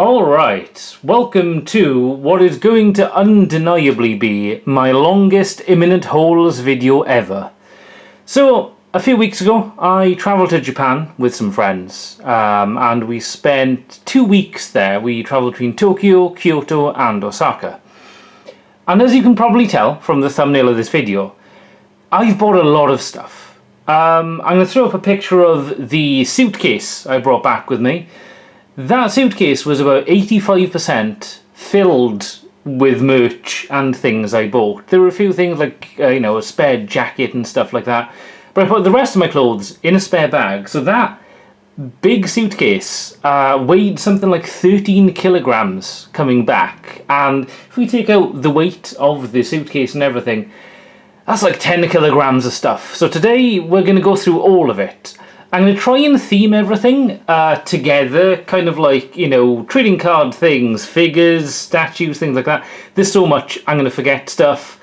Alright, welcome to what is going to undeniably be my longest ImminentHauls video ever. So, a few weeks ago I travelled to Japan with some friends and we spent 2 weeks there. We travelled between Tokyo, Kyoto and Osaka. And as you can probably tell from the thumbnail of this video, I've bought a lot of stuff. I'm going to throw up a picture of the suitcase I brought back with me. That suitcase was about 85% filled with merch and things I bought. There were a few things like, a spare jacket and stuff like that. But I put the rest of my clothes in a spare bag. So that big suitcase weighed something like 13 kilograms coming back. And if we take out the weight of the suitcase and everything, that's like 10 kilograms of stuff. So today we're going to go through all of it. I'm going to try and theme everything together, kind of like, trading card things, figures, statues, things like that. There's so much, I'm going to forget stuff.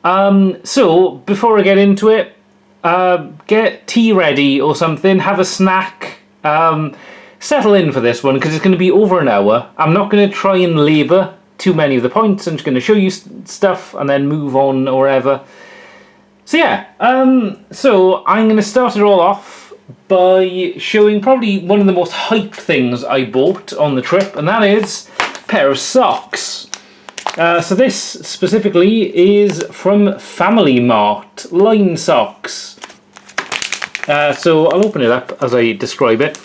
So, before I get into it, get tea ready or something, have a snack, settle in for this one, because it's going to be over an hour. I'm not going to try and labour too many of the points. I'm just going to show you stuff and then move on or whatever. So yeah, so I'm going to start it all off by showing probably one of the most hyped things I bought on the trip, and that is a pair of socks. So this specifically is from Family Mart, line socks. So I'll open it up as I describe it.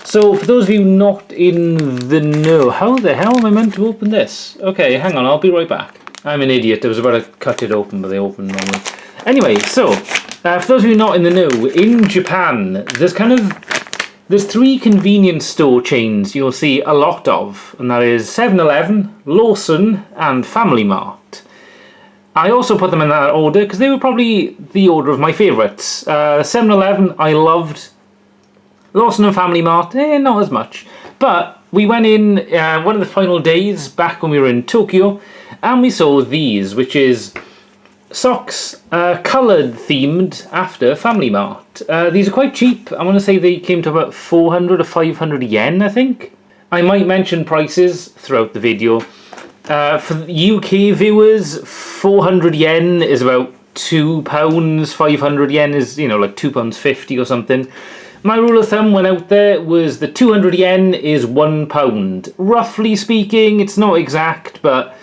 So for those of you not in the know, how the hell am I meant to open this? Okay, hang on, I'll be right back. I'm an idiot, I was about to cut it open, but they opened normally. Anyway, so, for those of you not in the know, in Japan, there's 3 convenience store chains you'll see a lot of, and that is 7-Eleven, Lawson, and Family Mart. I also put them in that order because they were probably the order of my favourites. 7-Eleven I loved, Lawson and Family Mart, not as much. But we went in one of the final days back when we were in Tokyo, and we saw these, which is socks coloured themed after Family Mart. These are quite cheap. I want to say they came to about 400 or 500 yen, I think. I might mention prices throughout the video. For UK viewers, 400 yen is about £2. 500 yen is, like £2.50 or something. My rule of thumb when out there was the 200 yen is £1. Roughly speaking, it's not exact, but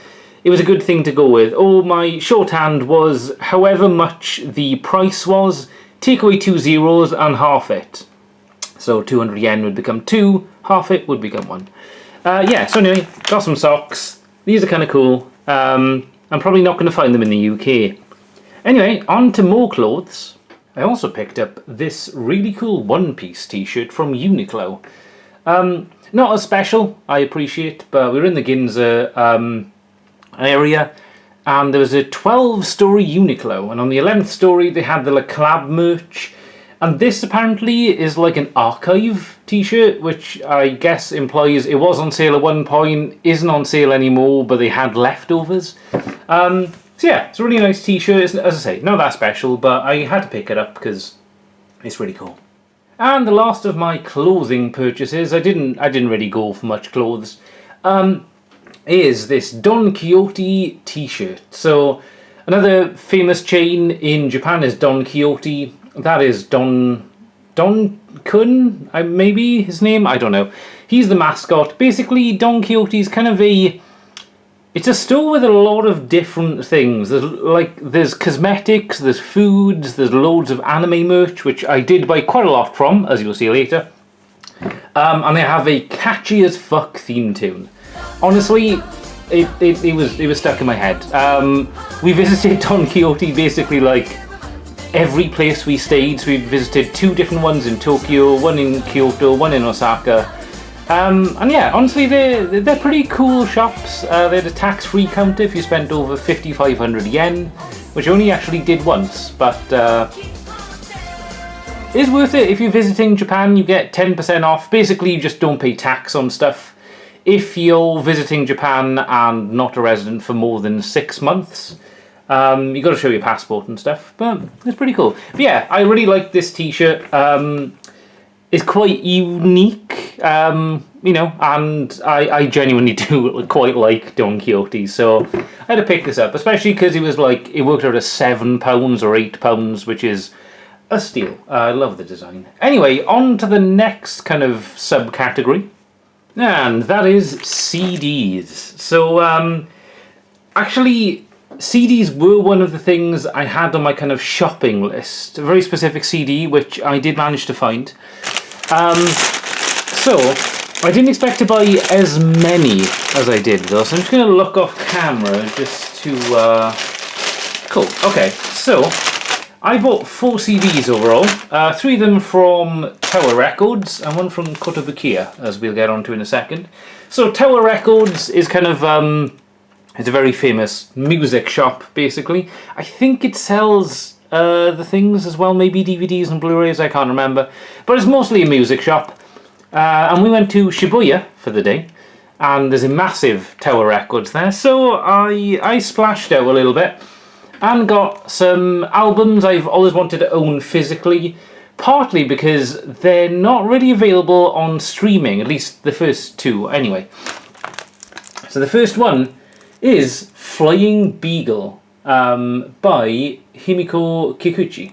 it was a good thing to go with. Oh, my shorthand was however much the price was, take away 2 zeros and half it. So 200 yen would become 2, half it would become 1. Yeah, so anyway, got some socks. These are kind of cool. I'm probably not going to find them in the UK. Anyway, on to more clothes. I also picked up this really cool one-piece t-shirt from Uniqlo. Not as special, I appreciate, but we were in the Ginza area, and there was a 12-story Uniqlo, and on the 11th story they had the Le Club merch, and this apparently is like an archive t-shirt, which I guess implies it was on sale at one point, isn't on sale anymore, but they had leftovers. So yeah, it's a really nice t-shirt. As I say, not that special, but I had to pick it up because it's really cool. And the last of my clothing purchases, I didn't really go for much clothes, is this Don Quixote t-shirt. So another famous chain in Japan is Don Quixote. That is Don Kun, maybe his name, I don't know. He's the mascot. Basically, Don Quixote is kind of it's a store with a lot of different things. There's cosmetics, there's foods, there's loads of anime merch, which I did buy quite a lot from, as you'll see later. And they have a catchy as fuck theme tune. Honestly, it was stuck in my head. We visited Don Quixote basically like every place we stayed. So we visited 2 different ones in Tokyo, 1 in Kyoto, 1 in Osaka. And yeah, honestly, they're pretty cool shops. They had a tax-free counter if you spent over 5,500 yen, which I only actually did once, but it's worth it. If you're visiting Japan, you get 10% off. Basically, you just don't pay tax on stuff. If you're visiting Japan and not a resident for more than 6 months, you got to show your passport and stuff, but it's pretty cool. But yeah, I really like this t-shirt. It's quite unique. you know, and I genuinely do quite like Don Quixote, so I had to pick this up, especially because it was like, it worked out at £7 or £8, which is a steal. I love the design. Anyway, on to the next kind of subcategory, and that is CDs. So, actually, CDs were one of the things I had on my kind of shopping list. A very specific CD, which I did manage to find. So, I didn't expect to buy as many as I did, though, so I'm just going to look off camera just to... Cool, okay, so I bought 4 CDs overall, 3 of them from Tower Records and 1 from Kotobukiya, as we'll get onto in a second. So Tower Records is kind of, it's a very famous music shop, basically. I think it sells the things as well, maybe DVDs and Blu-rays, I can't remember. But it's mostly a music shop. And we went to Shibuya for the day, and there's a massive Tower Records there, so I splashed out a little bit and got some albums I've always wanted to own physically, partly because they're not really available on streaming, at least the first 2 anyway. So the first one is Flying Beagle by Himiko Kikuchi.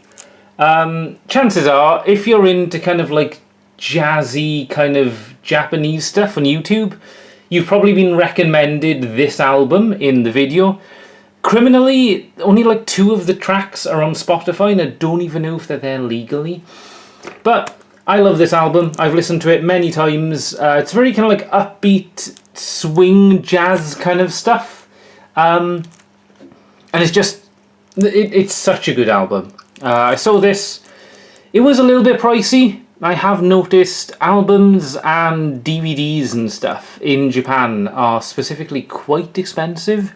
Chances are, if you're into kind of like jazzy kind of Japanese stuff on YouTube, you've probably been recommended this album in the video. Criminally, only like 2 of the tracks are on Spotify, and I don't even know if they're there legally. But I love this album. I've listened to it many times. It's very kind of like upbeat, swing, jazz kind of stuff. And it's just, it's such a good album. I saw this, it was a little bit pricey. I have noticed albums and DVDs and stuff in Japan are specifically quite expensive.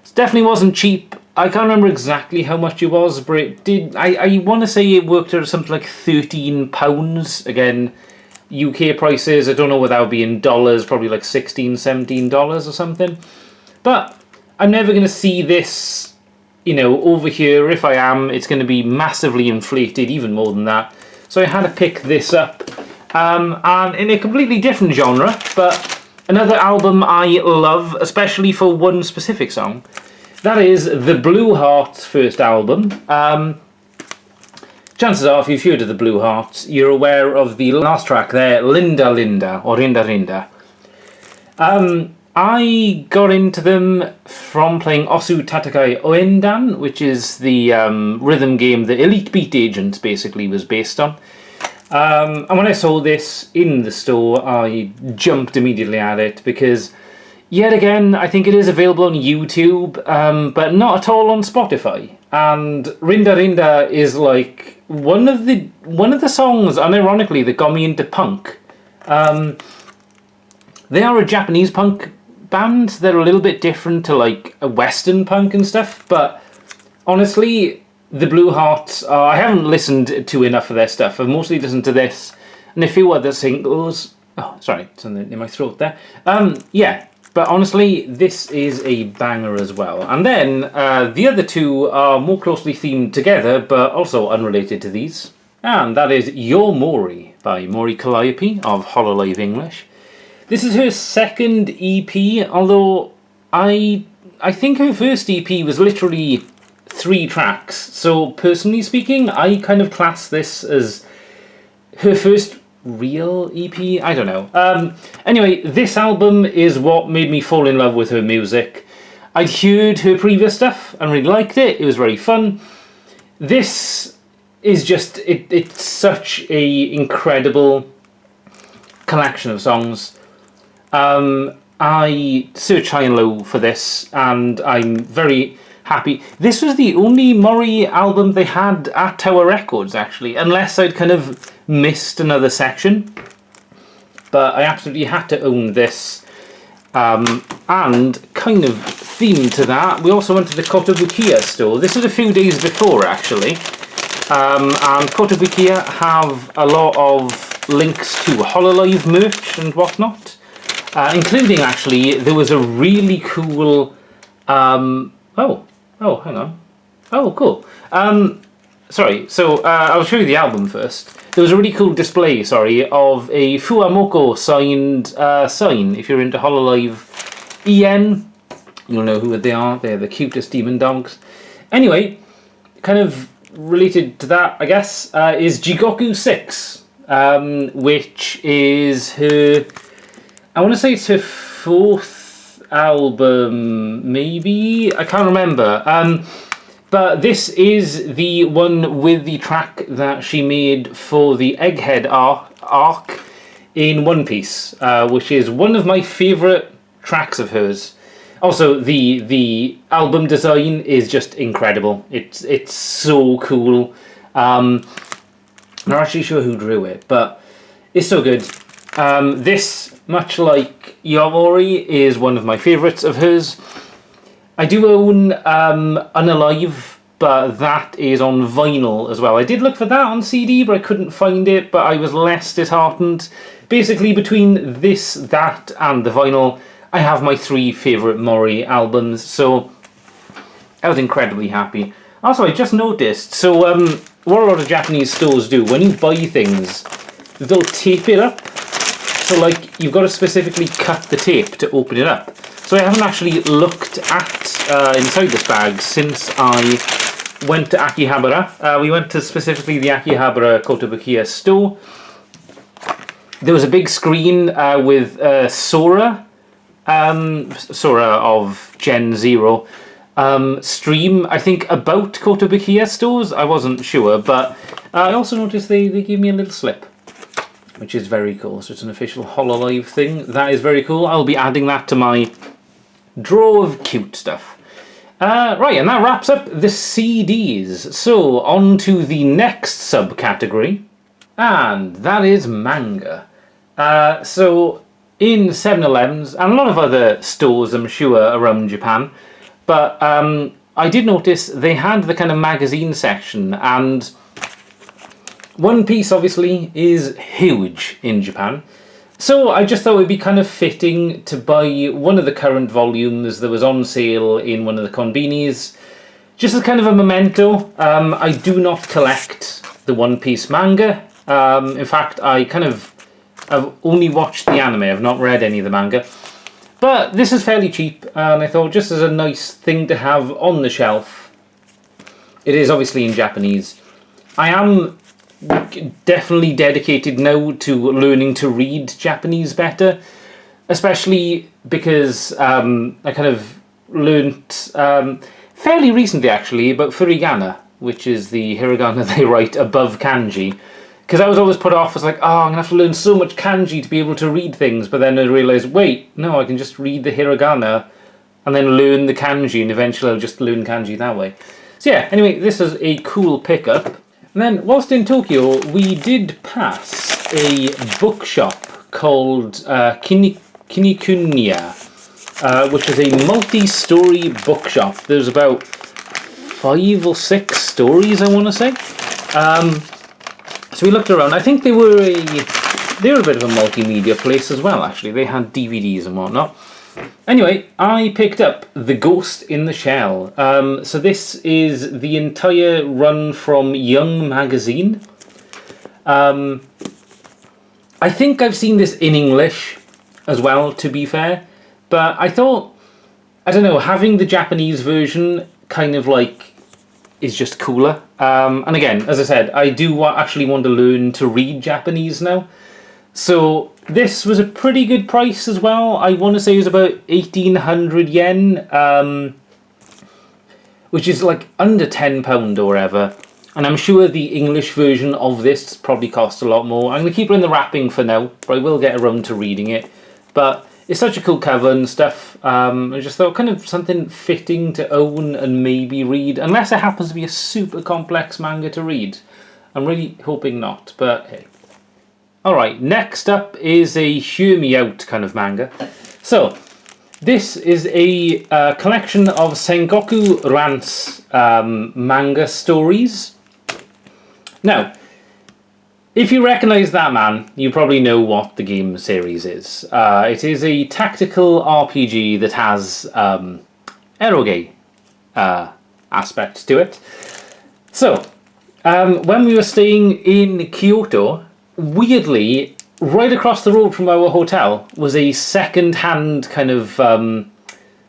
It definitely wasn't cheap. I can't remember exactly how much it was, but it did. I want to say it worked out something like £13. Again, UK prices, I don't know what that would be in dollars, probably like $16, $17 or something. But I'm never going to see this, you know, over here. If I am, it's going to be massively inflated, even more than that. So I had to pick this up, and in a completely different genre, but another album I love, especially for one specific song. That is the Blue Hearts' first album. Chances are, if you've heard of the Blue Hearts, you're aware of the last track there, Linda Linda, or Rinda Rinda. I got into them from playing Osu Tatakai Oendan, which is the rhythm game that Elite Beat Agents basically was based on. And when I saw this in the store, I jumped immediately at it because, yet again, I think it is available on YouTube, but not at all on Spotify. And Rinda Rinda is like one of the songs, unironically, that got me into punk. They are a Japanese punk band. They're a little bit different to like a Western punk and stuff, but honestly, the Blue Hearts, I haven't listened to enough of their stuff. I've mostly listened to this and a few other singles. Oh, sorry, it's in my throat there. Yeah, but honestly, this is a banger as well. And then the other 2 are more closely themed together, but also unrelated to these. And that is Your Mori by Mori Calliope of Hololive English. This is her second EP, although I think her first EP was literally 3 tracks. So personally speaking, I kind of class this as her first real EP. I don't know. Anyway, this album is what made me fall in love with her music. I'd heard her previous stuff and really liked it. It was very fun. This is just, it's such a incredible collection of songs. I searched high and low for this, and I'm very happy. This was the only Mori album they had at Tower Records, actually, unless I'd kind of missed another section. But I absolutely had to own this. And kind of themed to that, we also went to the Kotobukiya store. This was a few days before, actually. And Kotobukiya have a lot of links to Hololive merch and whatnot. Including, actually, there was a really cool... oh, hang on. Oh, cool. I'll show you the album first. There was a really cool display, of a Fuamoko signed sign. If you're into Hololive EN, you'll know who they are. They're the cutest demon dogs. Anyway, kind of related to that, I guess, is Jigoku 6, which is her... I want to say it's her 4th album, maybe? I can't remember. But this is the one with the track that she made for the Egghead arc in One Piece, which is one of my favourite tracks of hers. Also, the album design is just incredible. It's so cool. I'm not actually sure who drew it, but it's so good. This, much like Yamori, is one of my favourites of hers. I do own Unalive, but that is on vinyl as well. I did look for that on CD, but I couldn't find it, but I was less disheartened. Basically, between this, that, and the vinyl, I have my 3 favourite Mori albums, so I was incredibly happy. Also, I just noticed, so what a lot of Japanese stores do, when you buy things, they'll tape it up. So, like, you've got to specifically cut the tape to open it up. So I haven't actually looked at inside this bag since I went to Akihabara. We went to specifically the Akihabara Kotobukiya store. There was a big screen with Sora of Gen 0, stream, I think, about Kotobukiya stores. I wasn't sure, but I also noticed they gave me a little slip, which is very cool. So it's an official Hololive thing. That is very cool. I'll be adding that to my drawer of cute stuff. Right, and that wraps up the CDs. So, on to the next subcategory, and that is manga. So, in 7-Elevens, and a lot of other stores, I'm sure, around Japan, but I did notice they had the kind of magazine section, and One Piece, obviously, is huge in Japan. So I just thought it would be kind of fitting to buy one of the current volumes that was on sale in one of the konbinis, just as kind of a memento. I do not collect the One Piece manga. In fact, I've only watched the anime. I've not read any of the manga. But this is fairly cheap, and I thought just as a nice thing to have on the shelf. It is obviously in Japanese. I am definitely dedicated now to learning to read Japanese better, especially because I kind of learnt fairly recently actually about furigana, which is the hiragana they write above kanji, because I was always put off as like, oh, I'm gonna have to learn so much kanji to be able to read things, but then I realised, wait, no, I can just read the hiragana and then learn the kanji, and eventually I'll just learn kanji that way. So yeah, anyway, this is a cool pickup. And then, whilst in Tokyo, we did pass a bookshop called Kinikunya, which is a multi-story bookshop. There's about 5 or 6 stories, I want to say. So we looked around. I think they were a bit of a multimedia place as well, actually. They had DVDs and whatnot. Anyway, I picked up The Ghost in the Shell. So this is the entire run from Young Magazine. I think I've seen this in English as well, to be fair. But I thought, I don't know, having the Japanese version kind of like is just cooler. And again, as I said, I do actually want to learn to read Japanese now. So this was a pretty good price as well. I want to say it was about 1,800 yen, which is like under £10 or whatever. And I'm sure the English version of this probably costs a lot more. I'm going to keep it in the wrapping for now, but I will get around to reading it. But it's such a cool cover and stuff. I just thought kind of something fitting to own and maybe read, unless it happens to be a super complex manga to read. I'm really hoping not, but hey. Alright, next up is a hear me out kind of manga. So, this is a collection of Sengoku Rant's manga stories. Now, if you recognise that man, you probably know what the game series is. It is a tactical RPG that has eroge aspect to it. So, When we were staying in Kyoto, weirdly, right across the road from our hotel was a second-hand kind of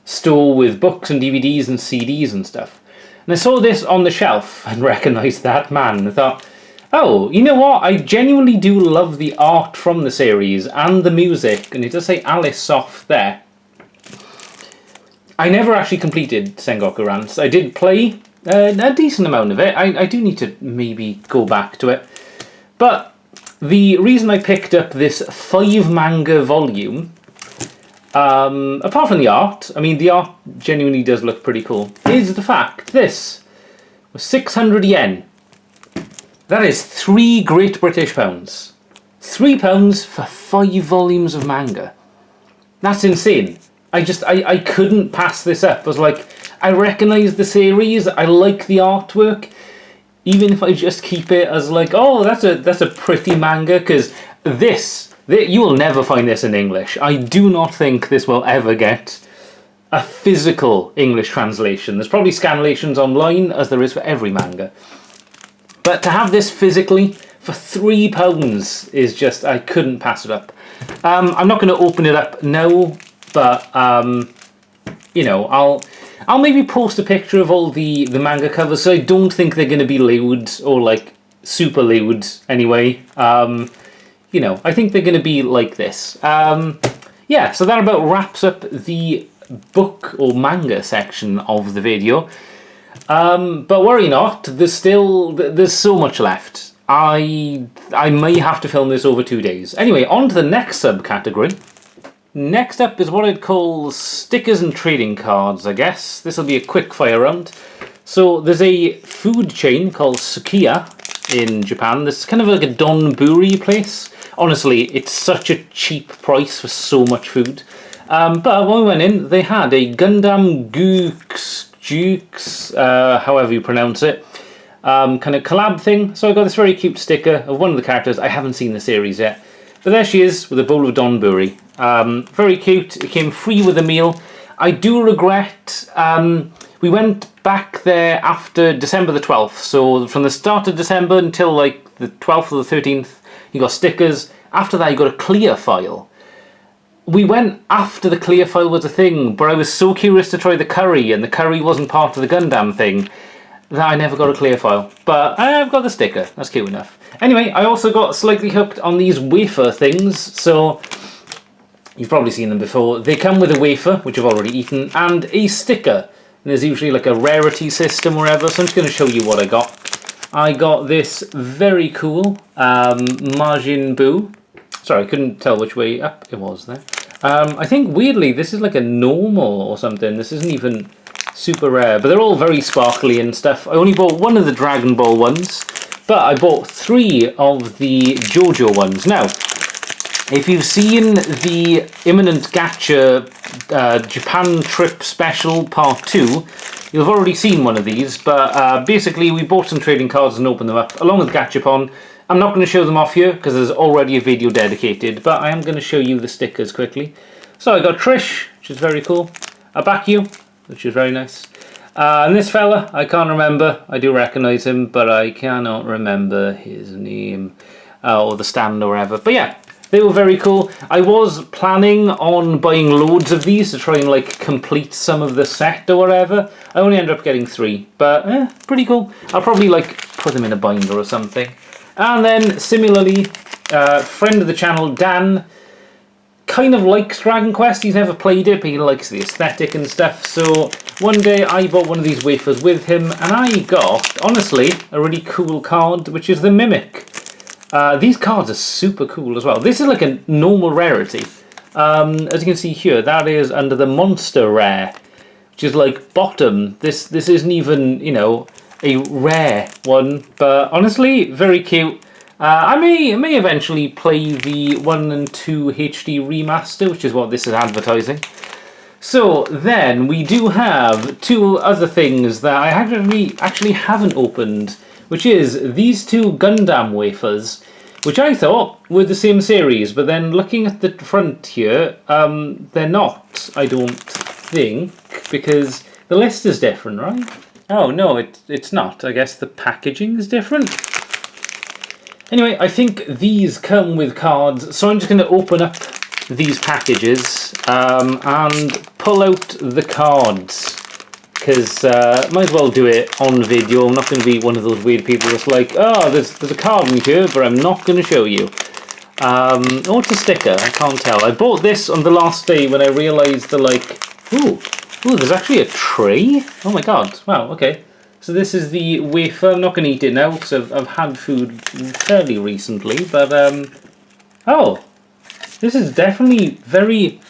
store with books and DVDs and CDs and stuff. And I saw this on the shelf and recognised that man. I thought, oh, you know what? I genuinely do love the art from the series and the music. And it does say Alice Soft there. I never actually completed Sengoku Rants. I did play a decent amount of it. I do need to maybe go back to it. But the reason I picked up this 5 manga volume, apart from the art, I mean the art genuinely does look pretty cool, is the fact this was 600 yen. That is 3 Great British pounds. £3 for 5 volumes of manga. That's insane. I couldn't pass this up. I was like, I recognise the series, I like the artwork, even if I just keep it as like, oh, that's a pretty manga, because you will never find this in English. I do not think this will ever get a physical English translation. There's probably scanlations online, as there is for every manga. But to have this physically for £3 is just, I couldn't pass it up. I'm not going to open it up now, but you know, I'll maybe post a picture of all the manga covers. So I don't think they're going to be lewd or like super lewd anyway. You know, I think they're going to be like this. Yeah, so that about wraps up the book or manga section of the video. But worry not, there's so much left. I may have to film this over 2 days. Anyway, on to the next subcategory. Next up is what I'd call stickers and trading cards, I guess. This will be a quick fire round. So there's a food chain called Sukiya in Japan. This is kind of like a donburi place. Honestly, it's such a cheap price for so much food. But when we went in, they had a Gundam Jukes, however you pronounce it, kind of collab thing. So I got this very cute sticker of one of the characters. I haven't seen the series yet. But there she is with a bowl of donburi. Very cute. It came free with a meal. I do regret we went back there after December the 12th. So from the start of December until like the 12th or the 13th, you got stickers. After that, you got a clear file. We went after the clear file was a thing, but I was so curious to try the curry, and the curry wasn't part of the Gundam thing, that I never got a clear file. But I've got the sticker. That's cute enough. Anyway, I also got slightly hooked on these wafer things. So you've probably seen them before. They come with a wafer, which I've already eaten, and a sticker. And there's usually like a rarity system or whatever. So I'm just going to show you what I got. I got this very cool Majin Buu. Sorry, I couldn't tell which way up it was there. I think weirdly this is like a normal or something. This isn't even super rare, but they're all very sparkly and stuff. I only bought one of the Dragon Ball ones, but I bought 3 of the JoJo ones. Now, if you've seen the Imminent Gacha Japan Trip Special Part 2, you'll have already seen one of these, but basically we bought some trading cards and opened them up, along with Gachapon. I'm not going to show them off here, because there's already a video dedicated, but I am going to show you the stickers quickly. So I got Trish, which is very cool, a Bakyu, which is very nice, and this fella, I can't remember, I do recognise him, but I cannot remember his name, or the stand or whatever, but yeah. They were very cool. I was planning on buying loads of these to try and like complete some of the set or whatever. I only ended up getting 3, but pretty cool. I'll probably like put them in a binder or something. And then similarly, friend of the channel, Dan, kind of likes Dragon Quest. He's never played it, but he likes the aesthetic and stuff. So one day I bought one of these wafers with him, and I got, honestly, a really cool card, which is the Mimic. These cards are super cool as well. This is like a normal rarity. As you can see here, that is under the Monster Rare, which is like bottom. This isn't even, you know, a rare one, but honestly, very cute. I may eventually play the 1 and 2 HD remaster, which is what this is advertising. So then we do have 2 other things that I actually haven't opened, which is these 2 Gundam wafers, which I thought were the same series, but then looking at the front here, they're not, I don't think, because the list is different, right? Oh, no, it's not. I guess the packaging is different. Anyway, I think these come with cards, so I'm just going to open up these packages and pull out the cards. Because might as well do it on video. I'm not going to be one of those weird people that's like, oh, there's a card in here, but I'm not going to show you. Oh, it's a sticker. I can't tell. I bought this on the last day when I realised the ooh, there's actually a tray. Oh my god! Wow. Okay. So this is the wafer. I'm not going to eat it now because I've had food fairly recently. But oh, this is definitely very.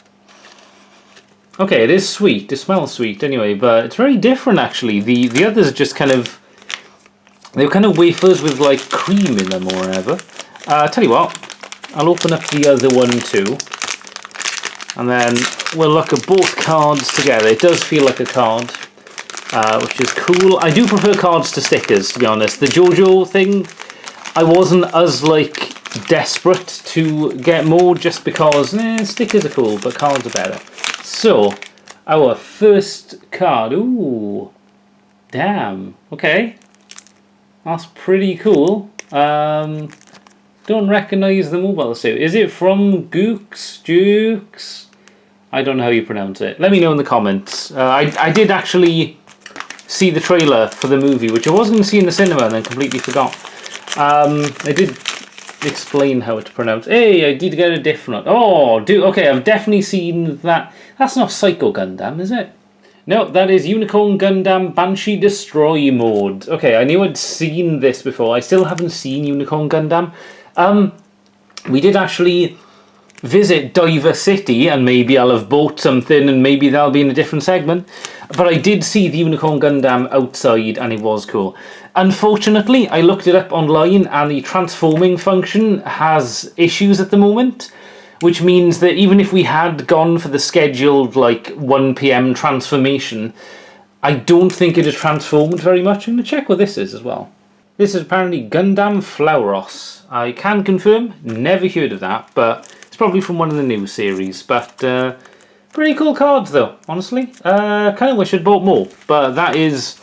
Okay, it is sweet. It smells sweet anyway, but it's very different actually. The others are just kind of. They're kind of wafers with like cream in them or whatever. Tell you what. I'll open up the other one too, and then we'll look at both cards together. It does feel like a card, which is cool. I do prefer cards to stickers, to be honest. The JoJo thing, I wasn't as desperate to get more just because stickers are cool, but cards are better. So, our first card. Ooh, damn. Okay, that's pretty cool. Don't recognise the mobile suit. Is it from Jukes? I don't know how you pronounce it. Let me know in the comments. I did actually see the trailer for the movie, which I was going to see in the cinema and then completely forgot. I did explain how to pronounce. Hey, I did get a different one. Oh, okay, I've definitely seen that. That's not Psycho Gundam, is it? No, that is Unicorn Gundam Banshee Destroy mode. Okay, I knew I'd seen this before. I still haven't seen Unicorn Gundam. We did actually visit Diver City, and maybe I'll have bought something and maybe that'll be in a different segment. But I did see the Unicorn Gundam outside and it was cool. Unfortunately, I looked it up online and the transforming function has issues at the moment, which means that even if we had gone for the scheduled 1 PM transformation, I don't think it has transformed very much. I'm going to check what this is as well. This is apparently Gundam Flauros. I can confirm, never heard of that, but it's probably from one of the new series. But pretty cool cards though, honestly. Kind of wish I'd bought more, but that is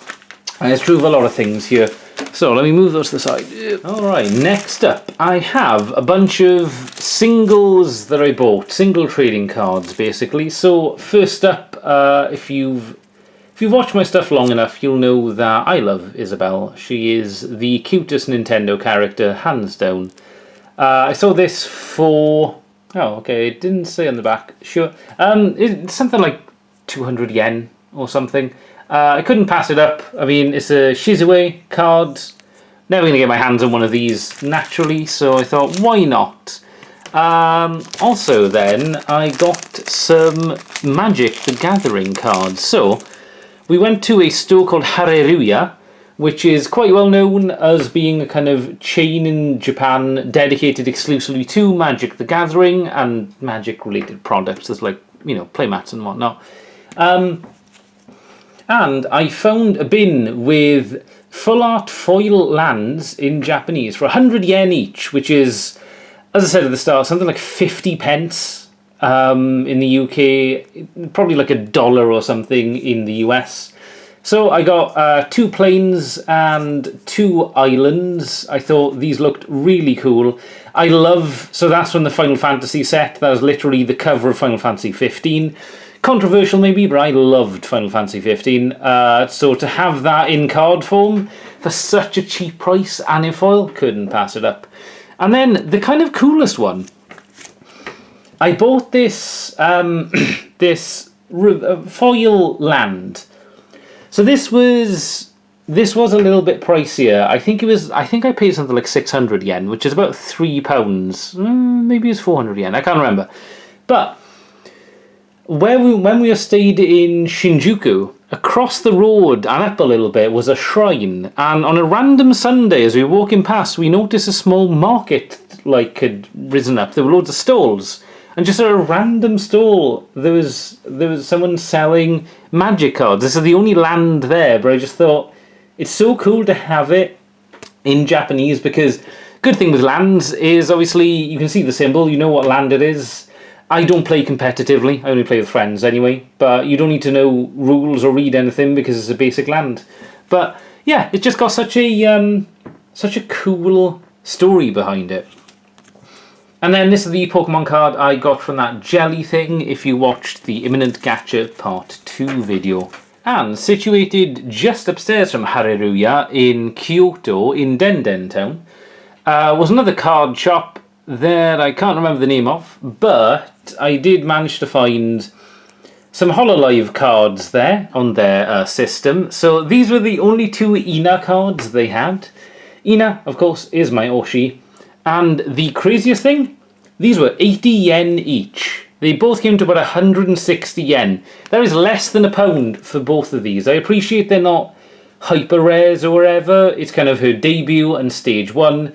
true of a lot of things here. So let me move those to the side. Alright, next up I have a bunch of singles that I bought. Single trading cards basically. So first up, if you've watched my stuff long enough, you'll know that I love Isabelle. She is the cutest Nintendo character, hands down. I saw this for... Oh, okay, it didn't say on the back. Sure. It's something like 200 yen or something. I couldn't pass it up. I mean, it's a Shizue card. Never going to get my hands on one of these naturally, so I thought, why not? Also then, I got some Magic the Gathering cards. So, we went to a store called Hareruya, which is quite well known as being a kind of chain in Japan dedicated exclusively to Magic the Gathering and Magic related products. There's playmats and whatnot. And I found a bin with full art foil lands in Japanese for 100 yen each, which is, as I said at the start, something like 50 pence in the UK, probably like $1 or something in the US. So I got 2 planes and 2 islands. I thought these looked really cool. So that's from the Final Fantasy set. That was literally the cover of Final Fantasy 15. Controversial maybe, but I loved Final Fantasy 15. So to have that in card form for such a cheap price and in foil, couldn't pass it up. And then the kind of coolest one. I bought this foil land. So this was a little bit pricier. I think I paid something like 600 yen, which is about £3. Maybe it's 400 yen. I can't remember. But when we stayed in Shinjuku, across the road and up a little bit was a shrine, and on a random Sunday as we were walking past, we noticed a small market had risen up. There were loads of stalls, and just at a random stall there was someone selling magic cards. This is the only land there, but I just thought it's so cool to have it in Japanese, because good thing with lands is obviously you can see the symbol, you know what land it is. I don't play competitively, I only play with friends anyway, but you don't need to know rules or read anything because it's a basic land. But yeah, it's just got such a cool story behind it. And then this is the Pokemon card I got from that jelly thing if you watched the Imminent Gacha Part 2 video. And situated just upstairs from Haruruya in Kyoto, in Denden Town, was another card shop that I can't remember the name of, but I did manage to find some Hololive cards there on their system. So these were the only 2 Ina cards they had. Ina, of course, is my Oshi. And the craziest thing, these were 80 yen each. They both came to about 160 yen. That is less than £1 for both of these. I appreciate they're not hyper rares or whatever. It's kind of her debut and stage 1.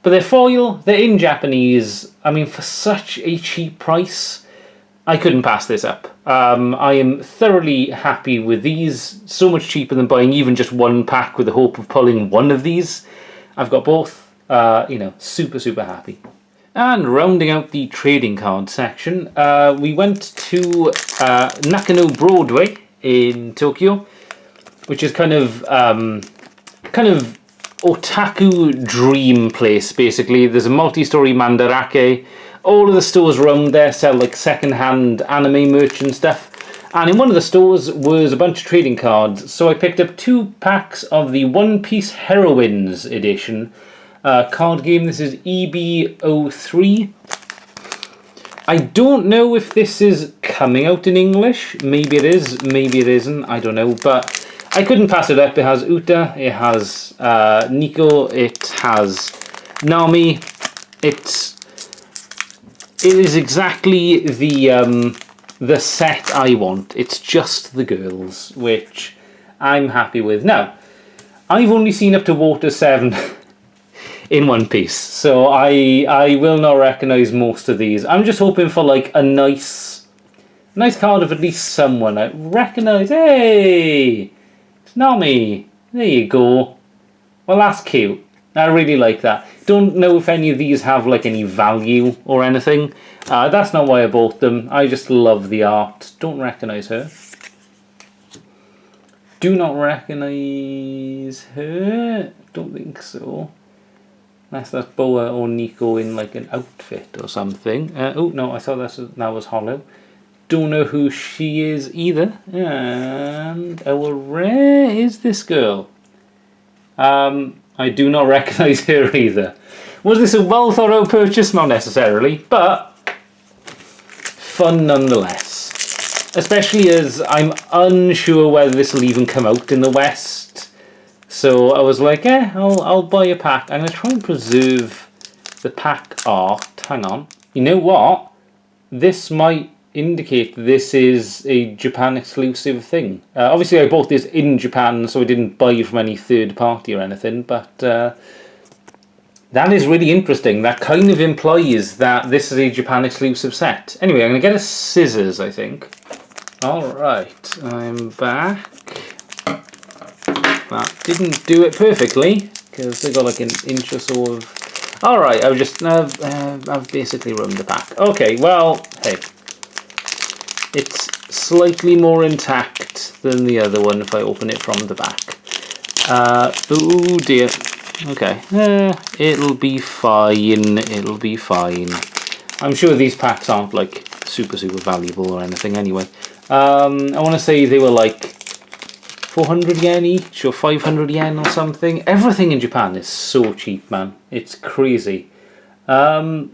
But they're foil, they're in Japanese. I mean, for such a cheap price, I couldn't pass this up. I am thoroughly happy with these. So much cheaper than buying even just 1 pack with the hope of pulling one of these. I've got both. Super, super happy. And rounding out the trading card section, we went to Nakano Broadway in Tokyo, which is kind of otaku dream place, basically. There's a multi-story mandarake. All of the stores around there sell like second-hand anime merch and stuff. And in one of the stores was a bunch of trading cards, so I picked up 2 packs of the One Piece Heroines edition card game. This is EB03. I don't know if this is coming out in English. Maybe it is, maybe it isn't, I don't know. But I couldn't pass it up. It has Uta, it has Nico, it has Nami. It is exactly the set I want. It's just the girls, which I'm happy with. Now, I've only seen up to Water 7 in One Piece, so I will not recognise most of these. I'm just hoping for like a nice card of at least someone I recognise. Hey, it's Nami. There you go. Well, that's cute. I really like that. Don't know if any of these have like any value or anything. That's not why I bought them. I just love the art. Don't recognise her. Do not recognise her. Don't think so. Unless that's Boa or Nico in like an outfit or something. Oh no, I thought that was Hollow. Don't know who she is either. And where is this girl? I do not recognise her either. Was this a well thought out purchase? Not necessarily, but fun nonetheless. Especially as I'm unsure whether this will even come out in the West. So I was like, I'll buy a pack. I'm going to try and preserve the pack art. Hang on. You know what? This might indicate this is a Japan exclusive thing. Obviously I bought this in Japan, so I didn't buy it from any third party or anything, but that is really interesting. That kind of implies that this is a Japan exclusive set. Anyway, I'm going to get a scissors, I think. Alright, I'm back. That didn't do it perfectly, because they got like an inch or so of... Alright, I've basically ruined the pack. Okay, well, hey. It's slightly more intact than the other one if I open it from the back. Oh dear. Okay. It'll be fine. It'll be fine. I'm sure these packs aren't like super valuable or anything anyway. I want to say they were like 400 yen each or 500 yen or something. Everything in Japan is so cheap, man. It's crazy. Okay.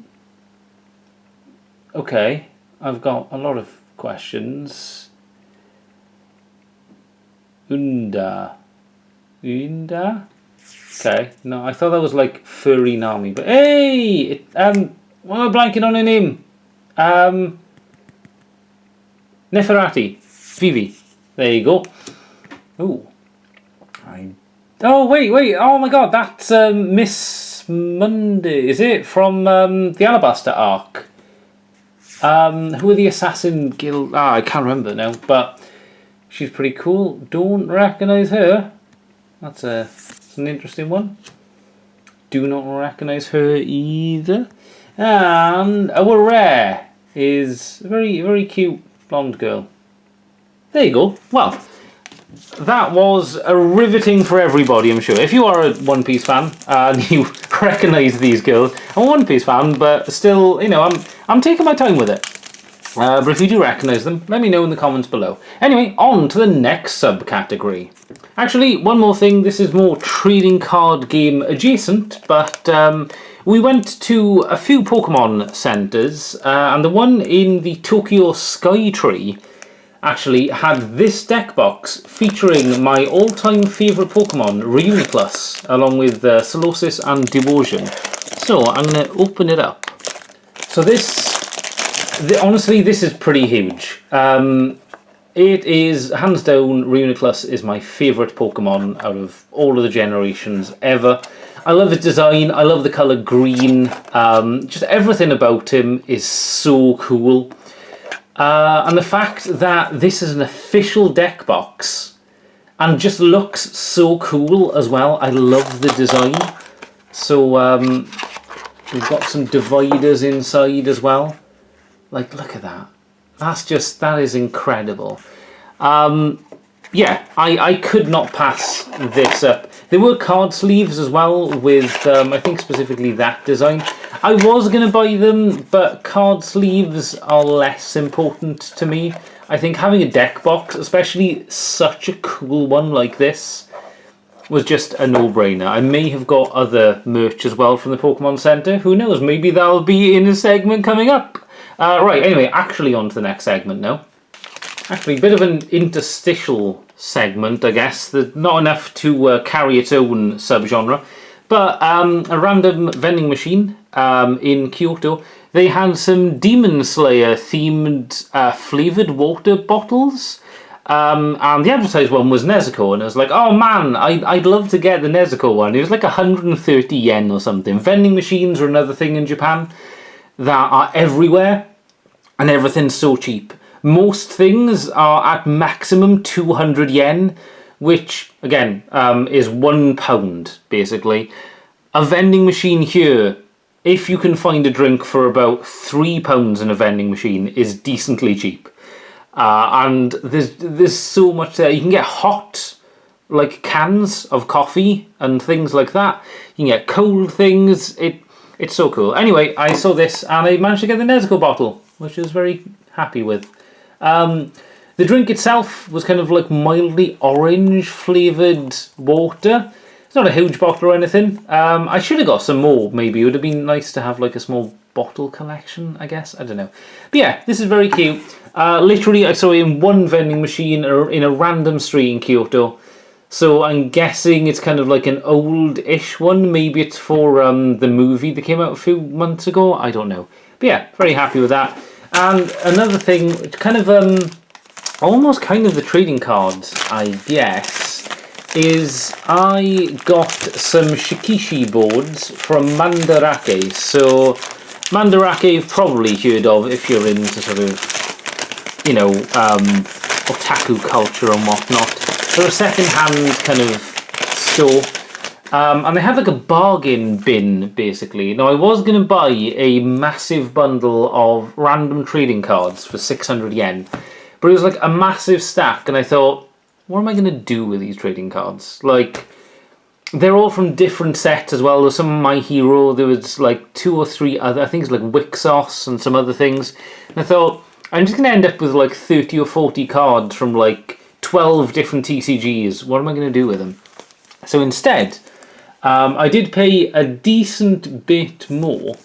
I've got a lot of questions. Unda. Okay, no, I thought that was like furry Nami, but hey, why am I blanking on her name? Neferati, Vivi. There you go. Oh, oh wait, oh my God, that's Miss Monday, is it from the Alabaster arc? Who are the Assassin Guild? I can't remember now, but she's pretty cool. Don't recognise her. That's an interesting one. Do not recognise her either. And our rare is a very cute blonde girl. There you go. Well, that was a riveting for everybody, I'm sure. If you are a One Piece fan and you recognise these girls, I'm a One Piece fan, but still, you know, I'm taking my time with it. But if you do recognise them, let me know in the comments below. Anyway, on to the next subcategory. Actually, one more thing. This is more trading card game adjacent, but we went to a few Pokemon centres, and the one in the Tokyo Skytree actually had this deck box featuring my all-time favourite Pokemon, Reuniclus, along with Solosis and Devotion. So I'm going to open it up. So honestly, this is pretty huge. It is, hands down, Reuniclus is my favourite Pokemon out of all of the generations ever. I love his design, I love the colour green, just everything about him is so cool. And the fact that this is an official deck box and just looks so cool as well. I love the design. So we've got some dividers inside as well. Like, look at that. That is incredible. Yeah, I could not pass this up. There were card sleeves as well with, I think specifically that design. I was going to buy them, but card sleeves are less important to me. I think having a deck box, especially such a cool one like this, was just a no-brainer. I may have got other merch as well from the Pokemon Center. Who knows, maybe that'll be in a segment coming up. Right, anyway, actually on to the next segment now. Actually, a bit of an interstitial segment, I guess. There's not enough to carry its own subgenre. But a random vending machine in Kyoto, they had some Demon Slayer themed flavoured water bottles. And the advertised one was Nezuko, and I was like, oh man, I'd love to get the Nezuko one. It was like 130 yen or something. Vending machines are another thing in Japan that are everywhere, and everything's so cheap. Most things are at maximum 200 yen, which, again, is £1, basically. A vending machine here, if you can find a drink for about £3 in a vending machine, is decently cheap. And there's so much there. You can get hot, like, cans of coffee and things like that. You can get cold things. It's so cool. Anyway, I saw this and I managed to get the Nezuko bottle, which I was very happy with. The drink itself was kind of like mildly orange flavoured water. It's not a huge bottle or anything. I should have got some more, maybe. It would have been nice to have like a small bottle collection, I guess. I don't know. But yeah, this is very cute. Literally, I saw it in one vending machine in a random street in Kyoto. So I'm guessing it's kind of like an old-ish one. Maybe it's for the movie that came out a few months ago. I don't know. But yeah, very happy with that. And another thing, kind of almost kind of the trading cards, I guess, is I got some Shikishi boards from Mandarake. So Mandarake you've probably heard of if you're into sort of, you know, otaku culture and whatnot. They're a second-hand kind of store. And they had like a bargain bin, basically. Now, I was going to buy a massive bundle of random trading cards for 600 yen. But it was like a massive stack, and I thought, what am I going to do with these trading cards? Like, they're all from different sets as well. There's some My Hero, there was like 2 or 3 other, I think it's like Wixos and some other things. And I thought, I'm just going to end up with like 30 or 40 cards from like 12 different TCGs. What am I going to do with them? So instead, I did pay a decent bit more.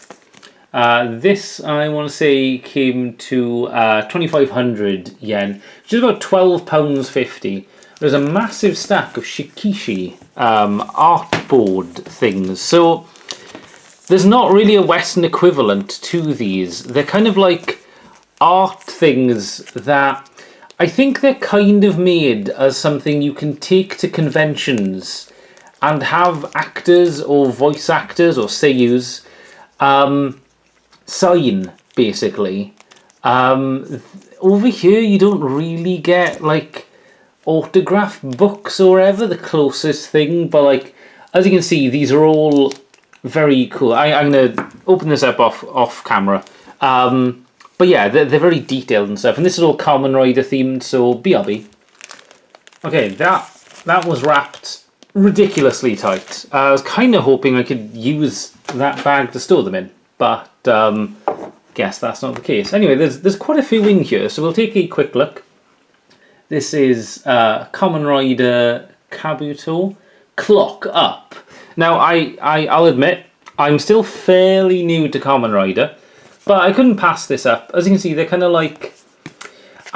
This, I want to say, came to 2,500 yen, which is about £12.50. There's a massive stack of Shikishi artboard things. So there's not really a Western equivalent to these. They're kind of like art things that I think they're kind of made as something you can take to conventions and have actors or voice actors or seiyus sign, basically. Over here you don't really get like autograph books or whatever, the closest thing, but like as you can see, these are all very cool. I'm gonna open this up off camera. But yeah, they're very detailed and stuff, and this is all Kamen Rider themed, so BRB. Okay, that was wrapped ridiculously tight. I was kind of hoping I could use that bag to store them in, but guess that's not the case. Anyway, there's quite a few in here, so we'll take a quick look. This is Kamen Rider Kabuto Clock Up. Now, I'll admit, I'm still fairly new to Kamen Rider, but I couldn't pass this up. As you can see, they're kind of like...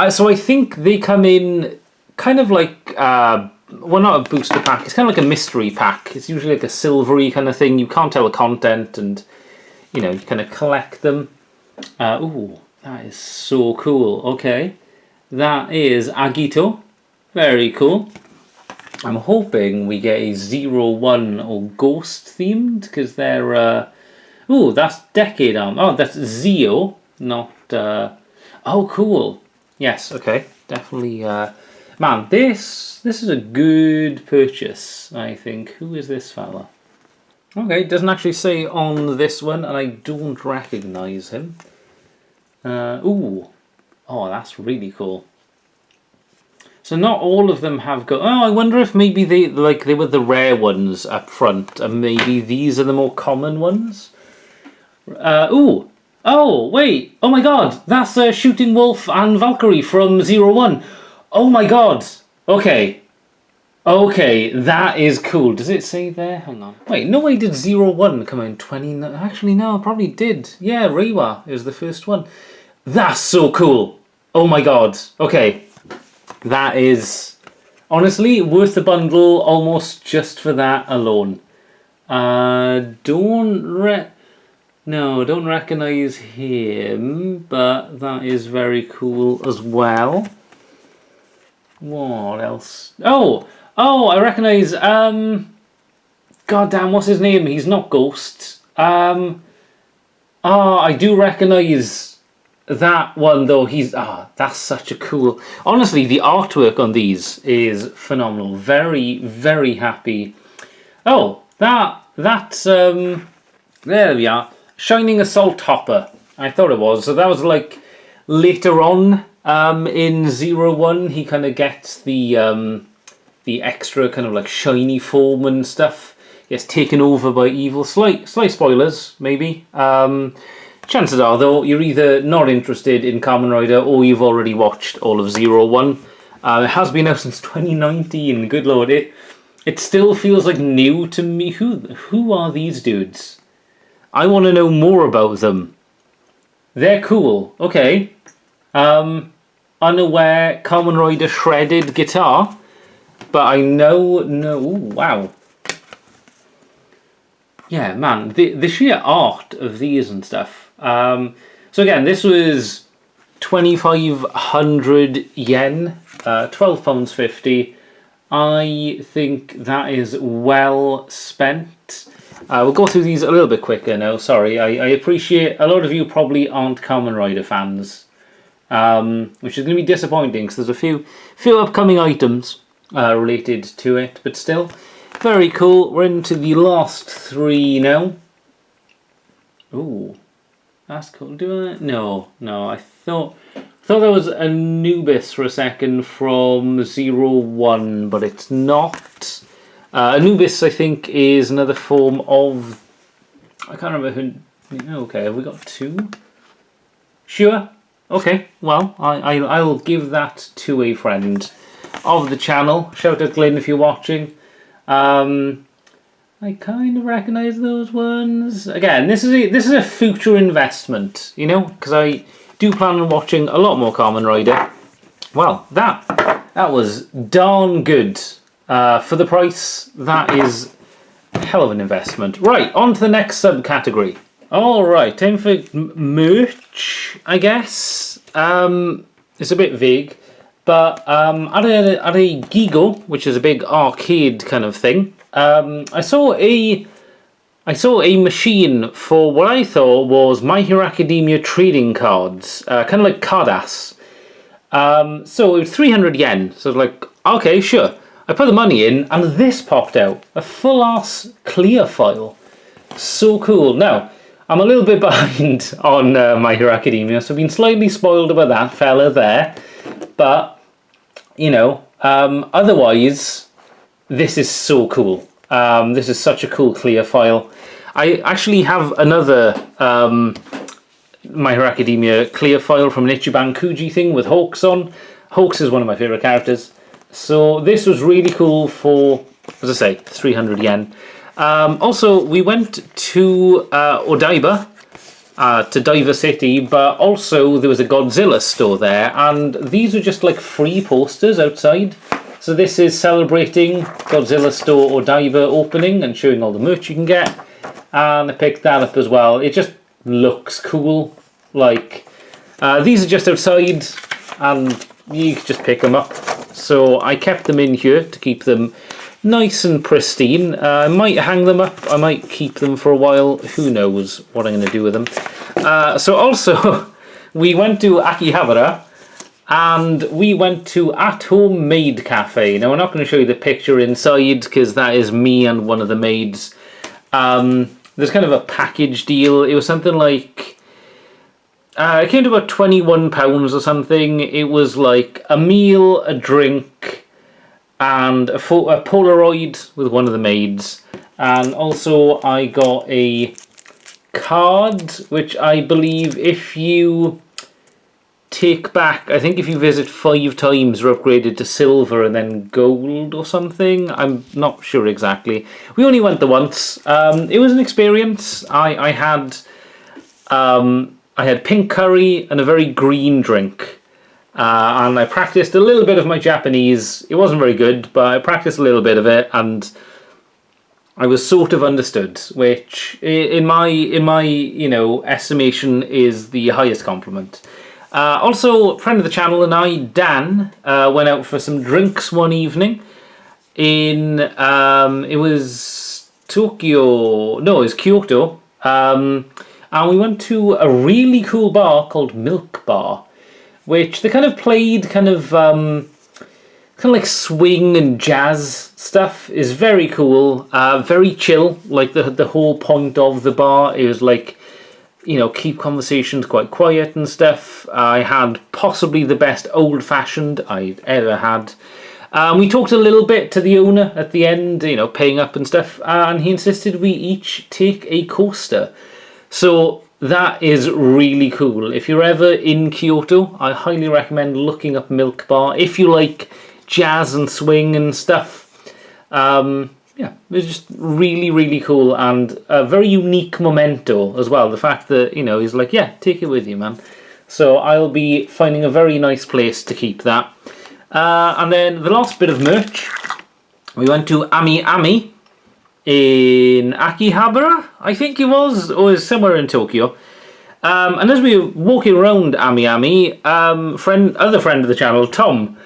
so I think they come in kind of like... well, not a booster pack. It's kind of like a mystery pack. It's usually like a silvery kind of thing. You can't tell the content, and you know, you kind of collect them. Ooh, that is so cool. Okay, that is Agito. Very cool. I'm hoping we get a 01 or Ghost themed, because they're... ooh, that's Decade Arm. Oh, that's Zio, not... oh, cool. Yes, okay. Definitely... man, this is a good purchase, I think. Who is this fella? Okay, it doesn't actually say on this one, and I don't recognise him. Ooh. Oh, that's really cool. So not all of them have got... Oh, I wonder if maybe they were the rare ones up front, and maybe these are the more common ones. Ooh. Oh, wait. Oh my god. That's Shooting Wolf and Valkyrie from 01. Oh my god. Okay. Okay, that is cool. Does it say there? Hang on. Wait, no way did 01 come out in 20... Actually, no, it probably did. Yeah, Reiwa is the first one. That's so cool. Oh my god. Okay. That is, honestly, worth the bundle almost just for that alone. Don't recognise him, but that is very cool as well. What else? Oh, I recognise, goddamn, what's his name? He's not Ghost. I do recognise that one though. That's such a cool... Honestly, the artwork on these is phenomenal. Very, very happy. Oh, that's there we are. Shining Assault Hopper, I thought it was. So that was like later on in 01. He kind of gets the extra kind of like shiny form and stuff. Gets taken over by evil. Slight spoilers, maybe. Chances are, though, you're either not interested in Kamen Rider or you've already watched all of 01. It has been out since 2019. Good lord, it still feels like new to me. Who are these dudes? I want to know more about them. They're cool. Okay. Unaware Kamen Rider shredded guitar, but I know. Ooh, wow. Yeah, man, the sheer art of these and stuff. So again, this was 2,500 yen, £12.50. I think that is well spent. We'll go through these a little bit quicker now. Sorry, I appreciate a lot of you probably aren't Kamen Rider fans, which is going to be disappointing because there's a few upcoming items related to it, but still very cool. We're into the last three now. Ooh. That's cool. Do I? No. I thought there was Anubis for a second from 01, but it's not. Anubis, I think, is another form of... I can't remember who... Okay, have we got two? Sure. Okay, well, I'll give that to a friend of the channel. Shout out Glyn if you're watching. I kind of recognise those ones. Again, this is a future investment, you know, because I do plan on watching a lot more Kamen Rider. Well, that was darn good. For the price, that is a hell of an investment. Right, on to the next subcategory. Alright, time for merch, I guess. It's a bit vague, but at a Gigo, which is a big arcade kind of thing, I saw a machine for what I thought was My Hero Academia trading cards, kind of like Cardass. So it was 300 yen. So I was like, okay, sure. I put the money in, and this popped out, a full-ass clear file. So cool. Now, I'm a little bit behind on My Hero Academia, so I've been slightly spoiled about that fella there. But you know, Otherwise, this is so cool. This is such a cool clear file. I actually have another My Hero Academia clear file from an Ichiban Kuji thing with Hawks on. Hawks is one of my favourite characters. So this was really cool for, as I say, 300 yen. Also, we went to Odaiba, to Diver City, but also there was a Godzilla store there, and these were just like free posters outside. So this is celebrating Godzilla store Odaiba opening and showing all the merch you can get. And I picked that up as well. It just looks cool. Like, these are just outside, and you can just pick them up. So I kept them in here to keep them nice and pristine. I might hang them up. I might keep them for a while. Who knows what I'm going to do with them. So also, we went to Akihabara, and we went to At Home Maid Cafe. Now, I'm not going to show you the picture inside, because that is me and one of the maids. There's kind of a package deal. It was something like... it came to about £21 or something. It was like a meal, a drink, and a Polaroid with one of the maids. And also I got a card, which I believe if you take back, I think if you visit 5 times, you're upgraded to silver and then gold or something. I'm not sure exactly. We only went there once. It was an experience. I had pink curry and a very green drink. And I practiced a little bit of my Japanese. It wasn't very good, but I practiced a little bit of it, and I was sort of understood, which in my estimation is the highest compliment. Also, a friend of the channel and I, Dan, went out for some drinks one evening in, it was Tokyo, no, it was Kyoto, and we went to a really cool bar called Milk Bar, which they kind of played kind of like swing and jazz stuff. Is very cool, very chill, like the whole point of the bar is like, keep conversations quite quiet and stuff. I had possibly the best old-fashioned I've ever had. We talked a little bit to the owner at the end, paying up and stuff, and he insisted we each take a coaster. So that is really cool. If you're ever in Kyoto, I highly recommend looking up Milk Bar. If you like jazz and swing and stuff, yeah, it was just really, really cool, and a very unique memento as well. The fact that, he's like, yeah, take it with you, man. So I'll be finding a very nice place to keep that. And then the last bit of merch, we went to Ami Ami in Akihabara, I think it was, or somewhere in Tokyo. And as we were walking around Ami Ami, other friend of the channel, Tom,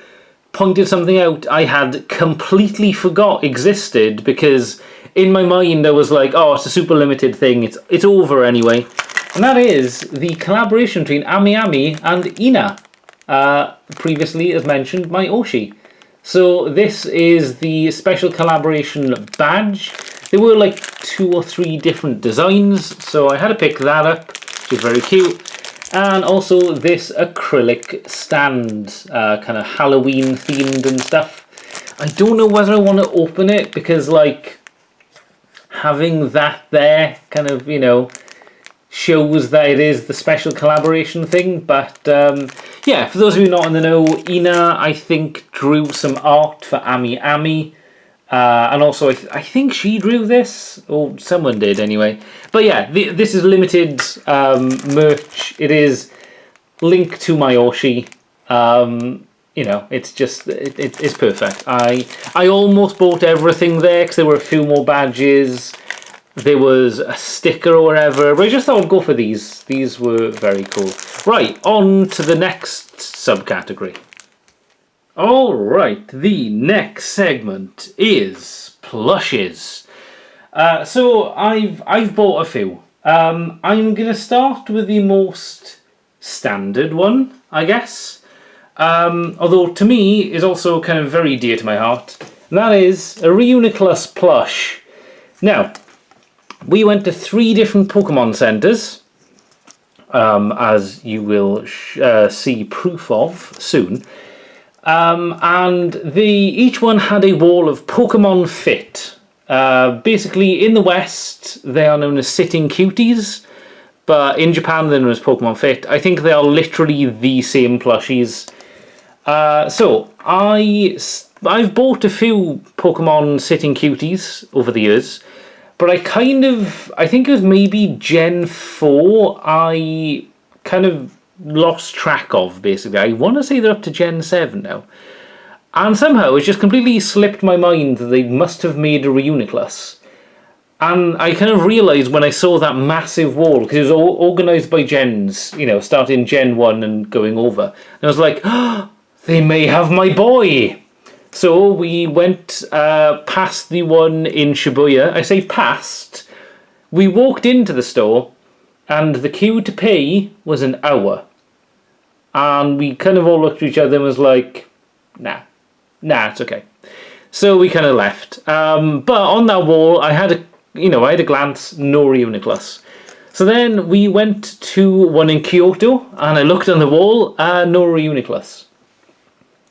pointed something out I had completely forgot existed, because in my mind I was like, oh, it's a super limited thing, it's over anyway. And that is the collaboration between Ami Ami and Ina. Previously, as mentioned, my Oshi. So this is the special collaboration badge. There were like 2 or 3 different designs, so I had to pick that up, which is very cute. And also this acrylic stand, kind of Halloween themed and stuff. I don't know whether I want to open it, because like having that there kind of, shows that it is the special collaboration thing. But yeah, for those of you not in the know, Ina, I think, drew some art for Ami Ami. And also, I think she drew this, or someone did anyway. But yeah, this is limited merch. It is linked to my Oshi. It's just, it's perfect. I almost bought everything there, because there were a few more badges. There was a sticker or whatever, but I just thought I'd go for these. These were very cool. Right, on to the next subcategory. Alright, the next segment is plushes. So I've bought a few. I'm going to start with the most standard one, I guess. Although to me is also kind of very dear to my heart. And that is a Reuniclus plush. Now, we went to 3 different Pokemon centres, as you will see proof of soon. And each one had a wall of Pokemon Fit. Basically, in the West, they are known as Sitting Cuties, but in Japan, they're known as Pokemon Fit. I think they are literally the same plushies. So, I've bought a few Pokemon Sitting Cuties over the years, but I think it was maybe Gen 4, I kind of lost track of, basically. I want to say they're up to Gen 7 now. And somehow it just completely slipped my mind that they must have made a Reuniclus. And I kind of realised when I saw that massive wall, because it was organised by gens, starting Gen 1 and going over. And I was like, oh, they may have my boy! So we went past the one in Shibuya. I say past. We walked into the store, and the queue to pay was an hour. And we kind of all looked at each other and was like, nah, it's okay. So we kind of left. But on that wall, I had a glance, no Reuniclus. So then we went to one in Kyoto, and I looked on the wall, no Reuniclus.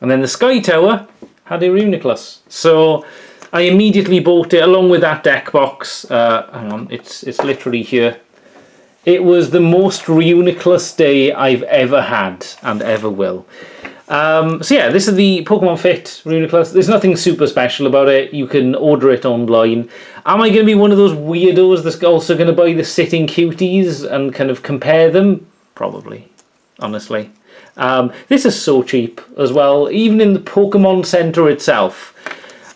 And then the Sky Tower had a Reuniclus. So I immediately bought it along with that deck box. Hang on, it's literally here. It was the most Reuniclus day I've ever had and ever will. So yeah, this is the Pokemon Fit Reuniclus. There's nothing super special about it. You can order it online. Am I going to be one of those weirdos that's also going to buy the Sitting Cuties and kind of compare them? Probably, honestly. This is so cheap as well. Even in the Pokemon Center itself,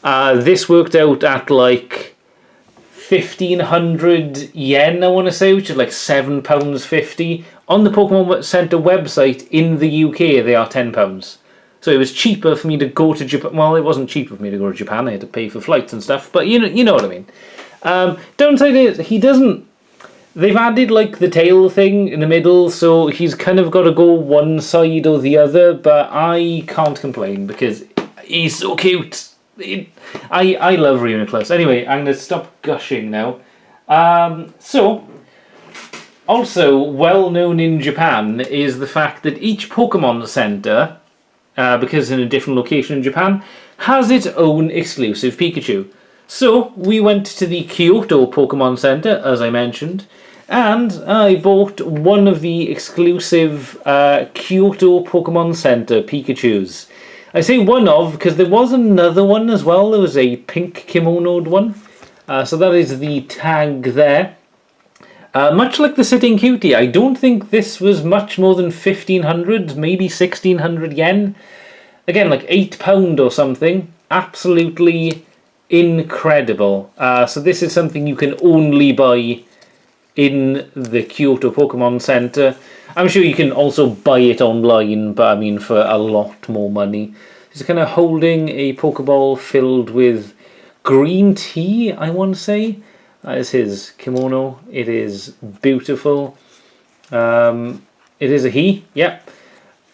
this worked out at like 1,500 yen, I want to say, which is like £7.50. On the Pokemon Center website in the UK, they are £10. So it was cheaper for me to go to Japan. Well, it wasn't cheaper for me to go to Japan. I had to pay for flights and stuff, but you know what I mean. Downside is he doesn't. They've added like the tail thing in the middle, so he's kind of got to go one side or the other. But I can't complain because he's so cute. I love Reuniclus. Anyway, I'm going to stop gushing now. So, also well known in Japan is the fact that each Pokemon Center, because in a different location in Japan, has its own exclusive Pikachu. So, we went to the Kyoto Pokemon Center, as I mentioned, and I bought one of the exclusive Kyoto Pokemon Center Pikachus. I say one of, because there was another one as well. There was a pink kimonoed one. So that is the tag there. Much like the Sitting Cutie, I don't think this was much more than 1,500, maybe 1,600 yen. Again, like £8 or something. Absolutely incredible. So this is something you can only buy in the Kyoto Pokemon Center. I'm sure you can also buy it online, but I mean for a lot more money. He's kind of holding a Pokeball filled with green tea, I want to say. That is his kimono. It is beautiful. It is a he, yep.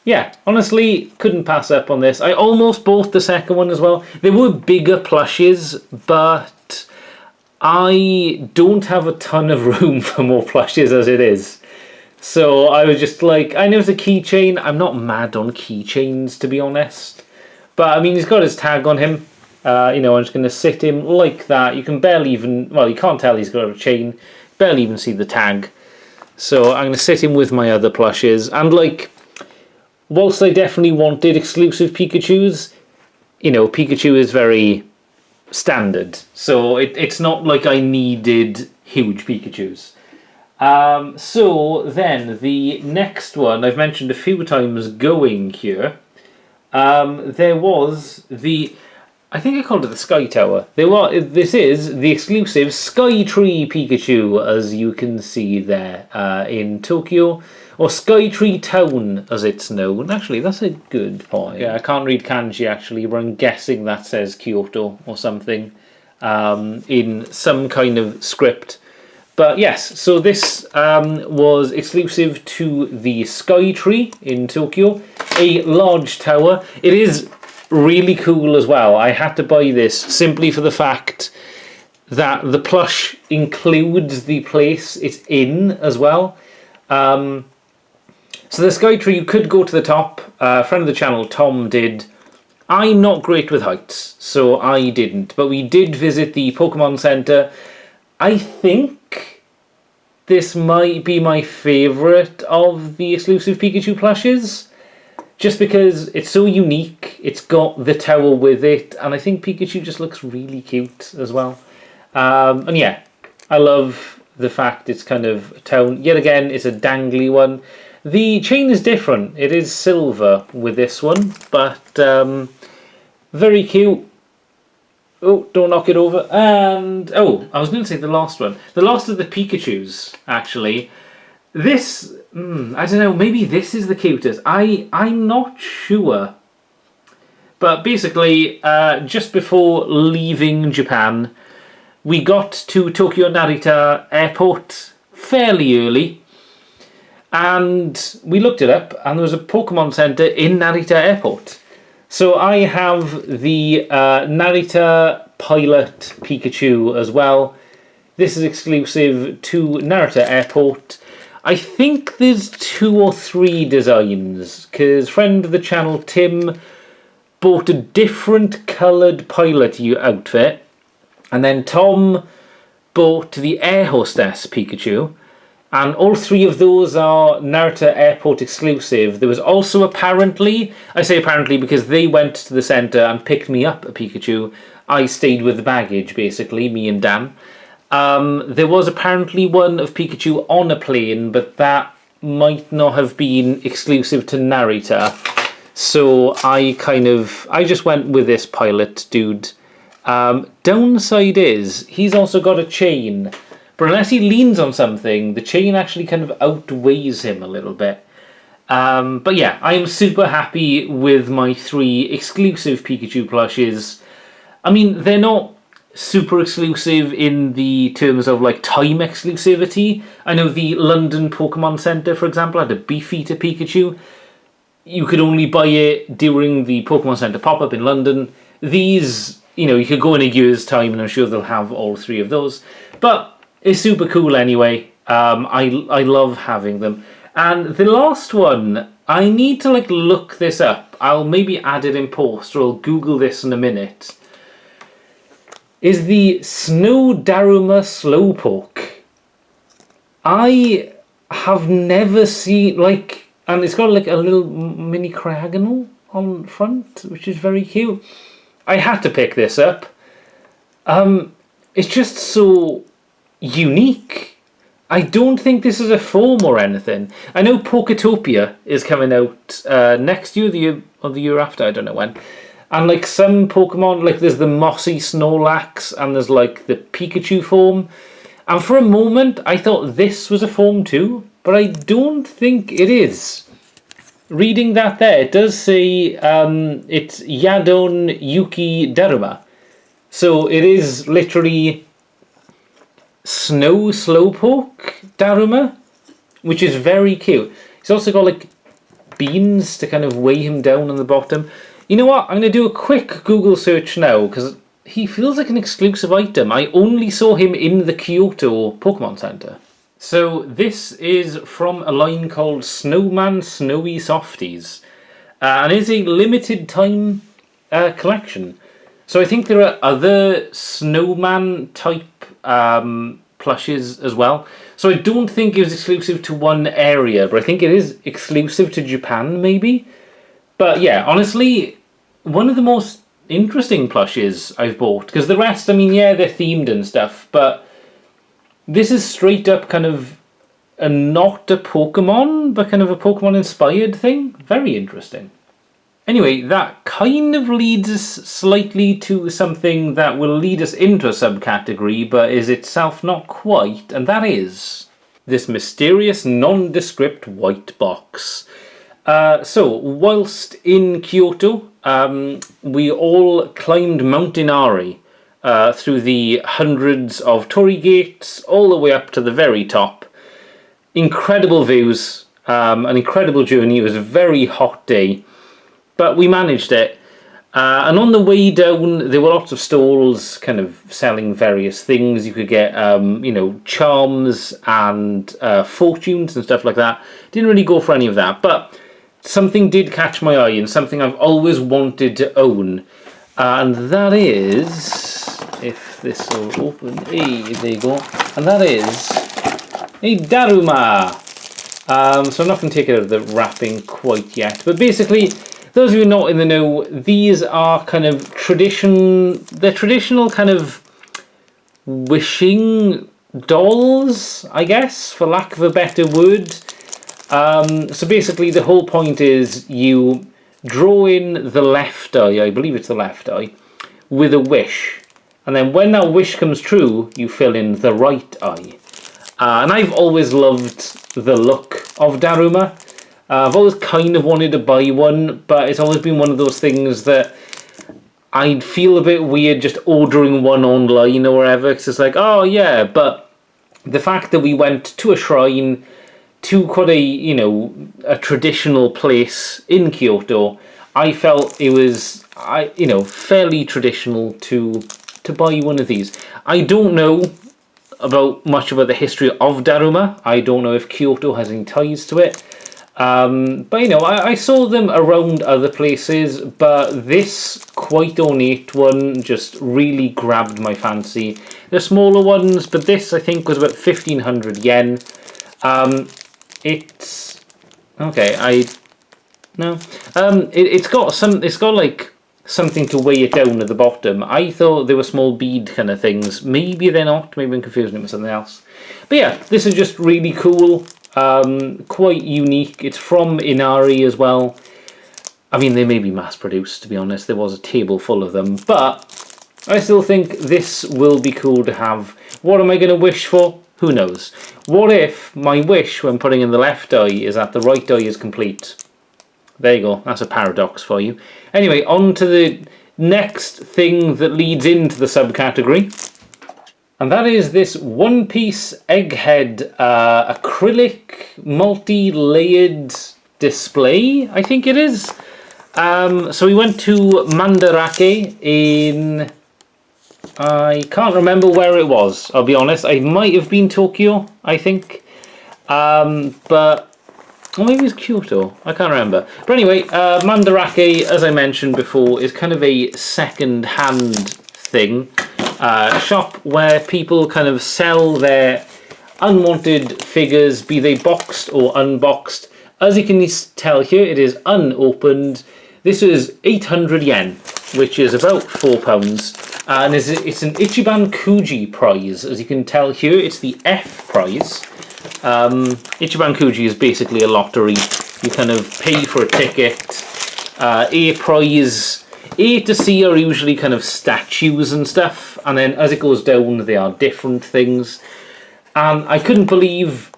Yeah, honestly, couldn't pass up on this. I almost bought the second one as well. They were bigger plushes, but I don't have a ton of room for more plushes as it is. So I was just like, I know it's a keychain. I'm not mad on keychains, to be honest. But, I mean, he's got his tag on him. I'm just going to sit him like that. You can barely even, well, you can't tell he's got a chain. Barely even see the tag. So I'm going to sit him with my other plushes. And, like, whilst I definitely wanted exclusive Pikachus, Pikachu is very standard. So it's not like I needed huge Pikachus. So then the next one I've mentioned a few times going here. There was I think I called it the Sky Tower. This is the exclusive Sky Tree Pikachu, as you can see there in Tokyo, or Sky Tree Town as it's known. Actually, that's a good point. Yeah, I can't read kanji actually, but I'm guessing that says Kyoto or something in some kind of script. But yes, so this was exclusive to the Sky Tree in Tokyo, a large tower. It is really cool as well. I had to buy this simply for the fact that the plush includes the place it's in as well. So the Sky Tree, you could go to the top. A friend of the channel, Tom, did I'm not great with heights, so I didn't. But we did visit the Pokemon Center. I think this might be my favourite of the exclusive Pikachu plushes. Just because it's so unique, it's got the tower with it, and I think Pikachu just looks really cute as well. And yeah, I love the fact it's kind of a town. Yet again, it's a dangly one. The chain is different. It is silver with this one, but very cute. Oh, don't knock it over. And, oh, I was going to say the last one. The last of the Pikachus, actually. This, I don't know, maybe this is the cutest. I'm not sure. But basically, just before leaving Japan, we got to Tokyo Narita Airport fairly early. And we looked it up, and there was a Pokemon Center in Narita Airport. So I have the Narita Pilot Pikachu as well. This is exclusive to Narita Airport. I think there's 2 or 3 designs, because friend of the channel Tim bought a different coloured pilot outfit, and then Tom bought the Air Hostess Pikachu, and all 3 of those are Narita Airport exclusive. There was also apparently, I say apparently because they went to the centre and picked me up a Pikachu. I stayed with the baggage, basically, me and Dan. There was apparently one of Pikachu on a plane, but that might not have been exclusive to Narita. So I just went with this pilot dude. Downside is, he's also got a chain. But unless he leans on something, the chain actually kind of outweighs him a little bit. But yeah, I am super happy with my 3 exclusive Pikachu plushes. I mean, they're not super exclusive in the terms of like time exclusivity. I know the London Pokemon Center, for example, had a Beefeater Pikachu. You could only buy it during the Pokemon Center pop-up in London. These, you could go in a year's time and I'm sure they'll have all 3 of those. But it's super cool anyway. I love having them. And the last one, I need to look this up. I'll maybe add it in post, or I'll Google this in a minute. Is the Snow Daruma Slowpoke. I have never seen, and it's got a little mini Cryogonal on front, which is very cute. I had to pick this up. It's just so unique. I don't think this is a form or anything. I know Poketopia is coming out next year, or the year after, I don't know when. And some Pokemon, there's the Mossy Snorlax and there's the Pikachu form. And for a moment I thought this was a form too, but I don't think it is. Reading that there, it does say it's Yadon Yuki Daruma. So it is literally Snow Slowpoke Daruma, which is very cute. He's also got beans to kind of weigh him down on the bottom. You know what? I'm going to do a quick Google search now because he feels like an exclusive item. I only saw him in the Kyoto Pokemon Center. So this is from a line called Snowman Snowy Softies. And it's a limited time collection. So I think there are other snowman type plushes as well. So I don't think it was exclusive to one area, but I think it is exclusive to Japan maybe. But yeah, honestly, one of the most interesting plushes I've bought, because the rest, I mean, yeah, they're themed and stuff, but this is straight up kind of not a Pokemon, but kind of a Pokemon inspired thing. Very interesting. Anyway, that kind of leads us slightly to something that will lead us into a subcategory, but is itself not quite, and that is this mysterious nondescript white box. So, whilst in Kyoto, we all climbed Mount Inari through the hundreds of torii gates, all the way up to the very top. Incredible views, an incredible journey. It was a very hot day, but we managed it. And on the way down, there were lots of stalls kind of selling various things. You could get, charms and fortunes and stuff like that. Didn't really go for any of that, but something did catch my eye and something I've always wanted to own. And that is, if this will open, hey, there you go. And that is a Daruma. So I'm not going to take it out of the wrapping quite yet. But basically, those of you not in the know, these are kind of they're traditional kind of wishing dolls, I guess, for lack of a better word. So basically the whole point is you draw in the left eye, I believe it's the left eye, with a wish. And then when that wish comes true, you fill in the right eye. And I've always loved the look of Daruma. I've always kind of wanted to buy one, but it's always been one of those things that I'd feel a bit weird just ordering one online or wherever, because it's like, oh yeah, but the fact that we went to a shrine, to quite a traditional place in Kyoto, I felt it was fairly traditional to buy one of these. I don't know much about the history of Daruma. I don't know if Kyoto has any ties to it. But I saw them around other places, but this quite ornate one just really grabbed my fancy. The smaller ones, but this I think was about 1,500 yen. It's okay. It's got like something to weigh it down at the bottom. I thought they were small bead kind of things. Maybe they're not. Maybe I'm confusing it with something else. But yeah, this is just really cool. Quite unique. It's from Inari as well. I mean, they may be mass produced, to be honest. There was a table full of them, but I still think this will be cool to have. What am I going to wish for? Who knows? What if my wish when putting in the left eye is that the right eye is complete? There you go. That's a paradox for you. Anyway, on to the next thing that leads into the subcategory. And that is this one-piece egghead acrylic multi-layered display, I think it is. So we went to Mandarake in... I can't remember where it was, I'll be honest. I might have been Tokyo, I think. But... or maybe it was Kyoto, I can't remember. But anyway, Mandarake, as I mentioned before, is kind of a second-hand thing. Shop where people kind of sell their unwanted figures, be they boxed or unboxed. As you can tell here, it is unopened. This is 800 yen, which is about £4. And it's an Ichiban Kuji prize. As you can tell here, it's the F prize. Ichiban Kuji is basically a lottery. You kind of pay for a ticket. A prize... A to C are usually kind of statues and stuff, and then as it goes down they are different things. And I couldn't believe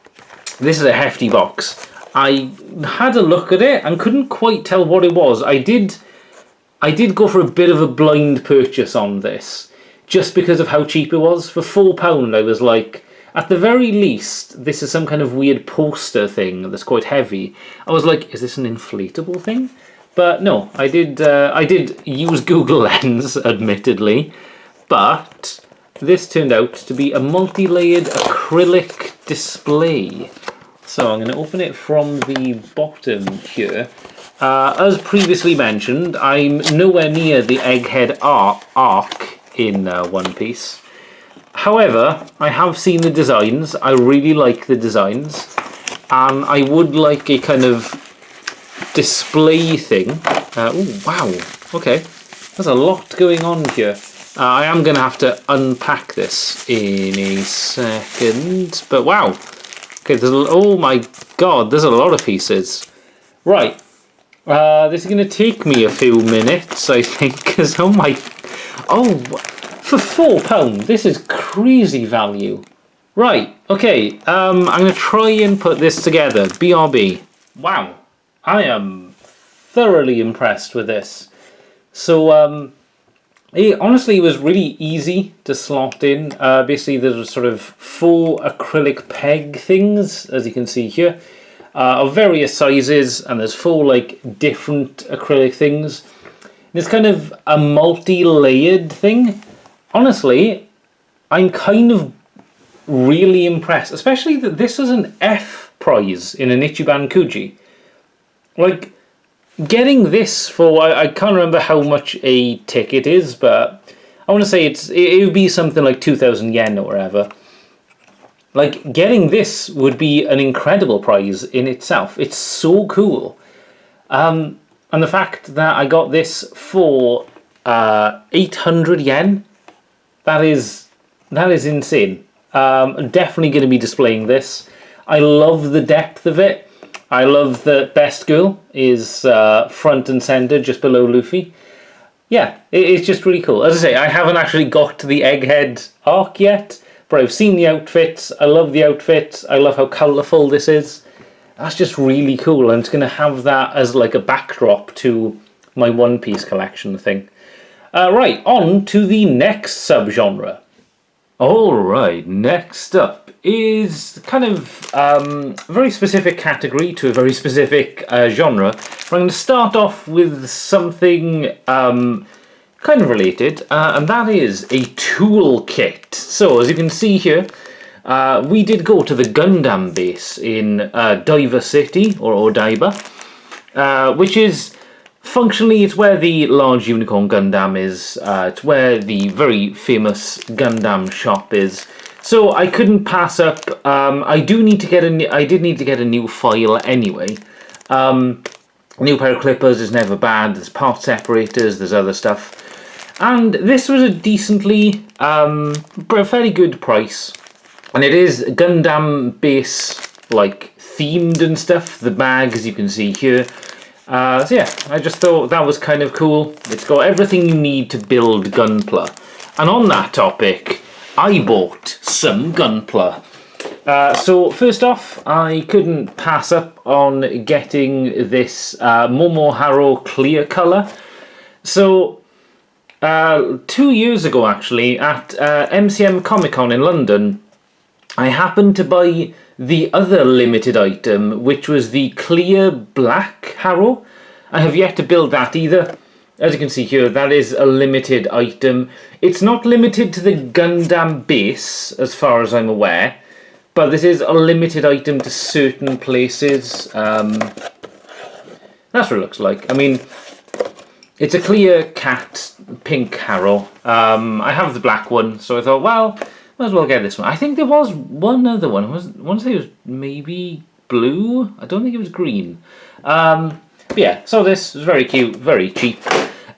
this is a hefty box. I had a look at it and couldn't quite tell what it was. I did go for a bit of a blind purchase on this, just because of how cheap it was. For £4 I was like, at the very least this is some kind of weird poster thing that's quite heavy. I was like, is this an inflatable thing? But no, I did use Google Lens, admittedly, but this turned out to be a multi-layered acrylic display. So I'm going to open it from the bottom here. As previously mentioned, I'm nowhere near the egghead arc in One Piece. However, I have seen the designs. I really like the designs, and I would like a kind of display thing. Oh wow, okay, there's a lot going on here. I am going to have to unpack this in a second, but wow, okay, oh my god, there's a lot of pieces. Right, this is going to take me a few minutes, I think, because for £4, this is crazy value. Right, okay, I'm going to try and put this together. BRB. Wow. I am thoroughly impressed with this. So, honestly, it was really easy to slot in. Basically, there's sort of 4 acrylic peg things, as you can see here, of various sizes, and there's 4 like different acrylic things. It's kind of a multi-layered thing. Honestly, I'm kind of really impressed, especially that this is an F prize in an Ichiban Kuji. like, getting this for, I can't remember how much a ticket is, but I want to say it would be something like 2,000 yen or whatever. Like, getting this would be an incredible prize in itself. It's so cool. And the fact that I got this for 800 yen, that is insane. Definitely going to be displaying this. I love the depth of it. I love that Best Girl is front and center just below Luffy. Yeah, it's just really cool. As I say, I haven't actually got to the Egghead arc yet, but I've seen the outfits. I love the outfits. I love how colourful this is. That's just really cool, and it's going to have that as like a backdrop to my One Piece collection thing. Right, on to the next subgenre. Alright, next up is kind of a very specific category to a very specific genre. I'm going to start off with something kind of related, and that is a toolkit. So, as you can see here, we did go to the Gundam base in Daiba City, or Odaiba, which is functionally, it's where the large unicorn Gundam is. It's where the very famous Gundam shop is. So I couldn't pass up. I did need to get a new file anyway. New pair of clippers is never bad. There's part separators. There's other stuff, and this was a decently, fairly good price. And it is Gundam base, like themed and stuff. The bag, as you can see here. So yeah, I just thought that was kind of cool. It's got everything you need to build Gunpla. And on that topic, I bought some Gunpla. So first off, I couldn't pass up on getting this Momoharo clear colour. So 2 years ago actually, at MCM Comic Con in London, I happened to buy the other limited item, which was the clear black Harrow. I have yet to build that either. As you can see here, that is a limited item. It's not limited to the Gundam base, as far as I'm aware, but this is a limited item to certain places. That's what it looks like. I mean, it's a clear cat pink Harrow. I have the black one, so I thought, well, might as well get this one. I think there was one other one. I want to say it was maybe blue. I don't think it was green. But yeah, so this was very cute, very cheap.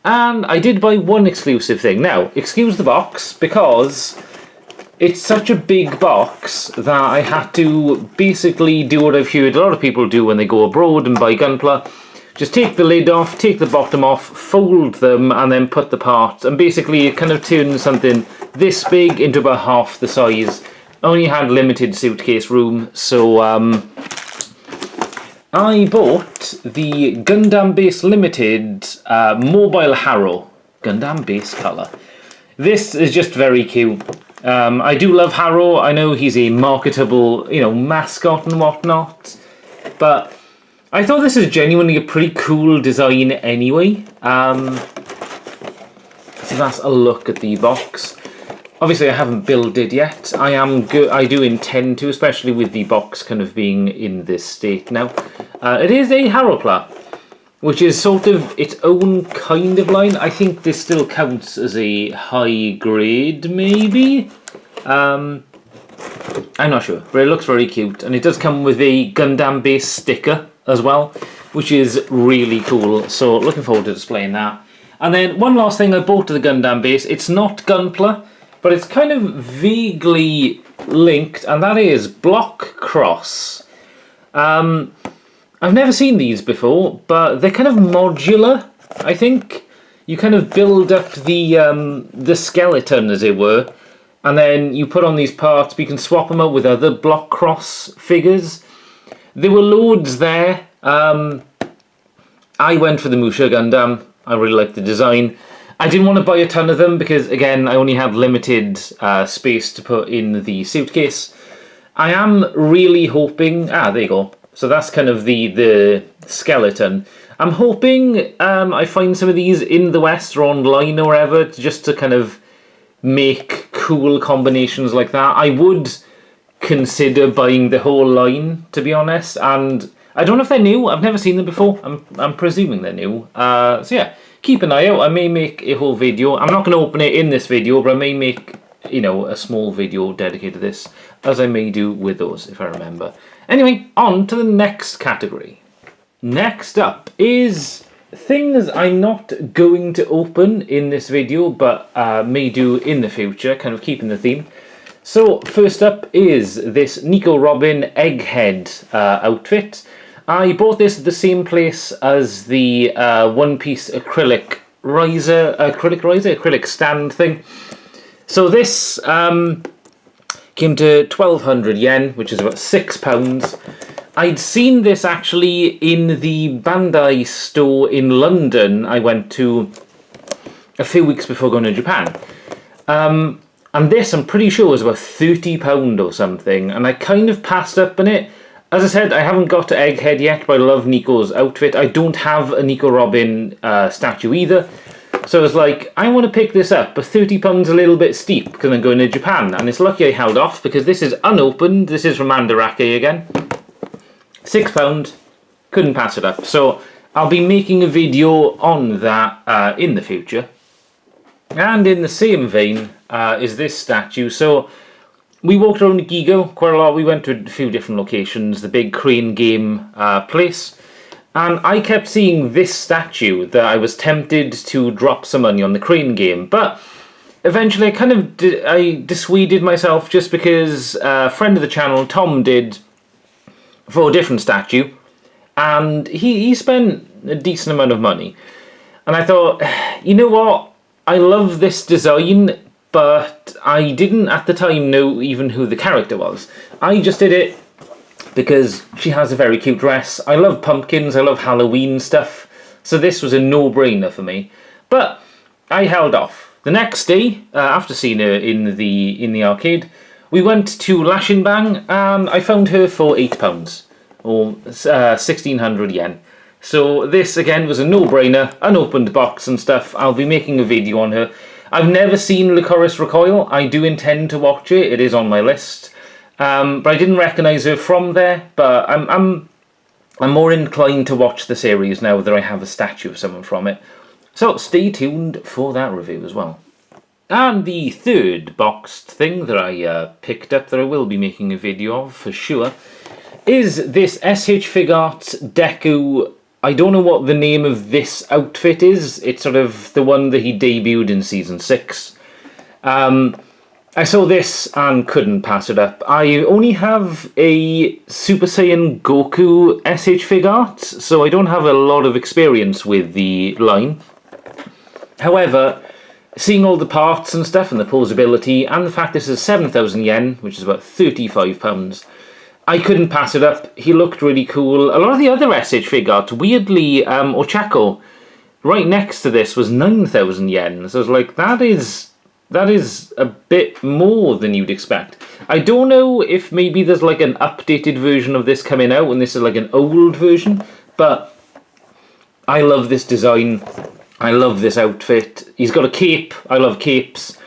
And I did buy one exclusive thing. Now, excuse the box, because it's such a big box that I had to basically do what I've heard a lot of people do when they go abroad and buy Gunpla. Just take the lid off, take the bottom off, fold them, and then put the parts. And basically it kind of turns something this big into about half the size. Only had limited suitcase room, so I bought the Gundam Base Limited Mobile Harrow. Gundam Base colour. This is just very cute. I do love Harrow. I know he's a marketable, mascot and whatnot. But I thought this is genuinely a pretty cool design anyway. So that's a look at the box. Obviously I haven't built it yet. I do intend to, especially with the box kind of being in this state now. It is a Harrowpla, which is sort of its own kind of line. I think this still counts as a high grade, maybe? I'm not sure, but it looks very cute. And it does come with a Gundam base sticker as well, which is really cool. So looking forward to displaying that. And then one last thing I bought to the Gundam base. It's not Gunpla, but it's kind of vaguely linked, and that is Block Cross. I've never seen these before, but they're kind of modular, I think. You kind of build up the skeleton, as it were, and then you put on these parts, but you can swap them out with other Block Cross figures. There were loads there. I went for the Musha Gundam. I really liked the design. I didn't want to buy a ton of them because, again, I only had limited space to put in the suitcase. I am really hoping... there you go. So that's kind of the skeleton. I'm hoping I find some of these in the West or online or wherever, just to kind of make cool combinations like that. I would consider buying the whole line, to be honest, and I don't know if they're new. I've never seen them before. I'm presuming they're new. So yeah, keep an eye out. I may make a whole video. I'm not going to open it in this video, but I may make, you know, a small video dedicated to this, as I may do with those, if I remember. Anyway, on to the next category. Next up is things I'm not going to open in this video, but may do in the future, kind of keeping the theme. So, first up is this Nico Robin Egghead outfit. I bought this at the same place as the one-piece acrylic stand thing. So this came to 1,200 yen, which is about £6. I'd seen this actually in the Bandai store in London I went to a few weeks before going to Japan. And this, I'm pretty sure, was about £30 or something, and I kind of passed up on it. As I said, I haven't got to Egghead yet, but I love Nico's outfit. I don't have a Nico Robin statue either, so I was like, I want to pick this up, but £30's a little bit steep because I'm going to Japan, and it's lucky I held off because this is unopened. This is from Mandarake again. £6, couldn't pass it up, so I'll be making a video on that in the future. And in the same vein is this statue. So we walked around Gigo quite a lot. We went to a few different locations, the big crane game place, and I kept seeing this statue that I was tempted to drop some money on the crane game, but eventually I kind of I dissuaded myself just because a friend of the channel, Tom, did for a different statue, and he spent a decent amount of money, and I thought, you know what, I love this design, but I didn't at the time know even who the character was. I just did it because she has a very cute dress. I love pumpkins, I love Halloween stuff, so this was a no-brainer for me. But I held off. The next day, after seeing her in the arcade, we went to Lashinbang and I found her for £8, or 1,600 yen. So this again was a no-brainer, unopened box and stuff. I'll be making a video on her. I've never seen Licorice Recoil. I do intend to watch it. It is on my list. But I didn't recognise her from there. But I'm more inclined to watch the series now that I have a statue of someone from it. So stay tuned for that review as well. And the third boxed thing that I picked up that I will be making a video of for sure is this SH Figuarts Deku. I don't know what the name of this outfit is. It's sort of the one that he debuted in Season 6. I saw this and couldn't pass it up. I only have a Super Saiyan Goku SH Figuarts, so I don't have a lot of experience with the line. However, seeing all the parts and stuff and the posability, and the fact this is 7,000 yen, which is about £35, I couldn't pass it up. He looked really cool. A lot of the other SH Figuarts, weirdly, Ochako, right next to this was 9,000 yen. So I was like, that is a bit more than you'd expect. I don't know if maybe there's like an updated version of this coming out and this is like an old version, but I love this design. I love this outfit. He's got a cape. I love capes.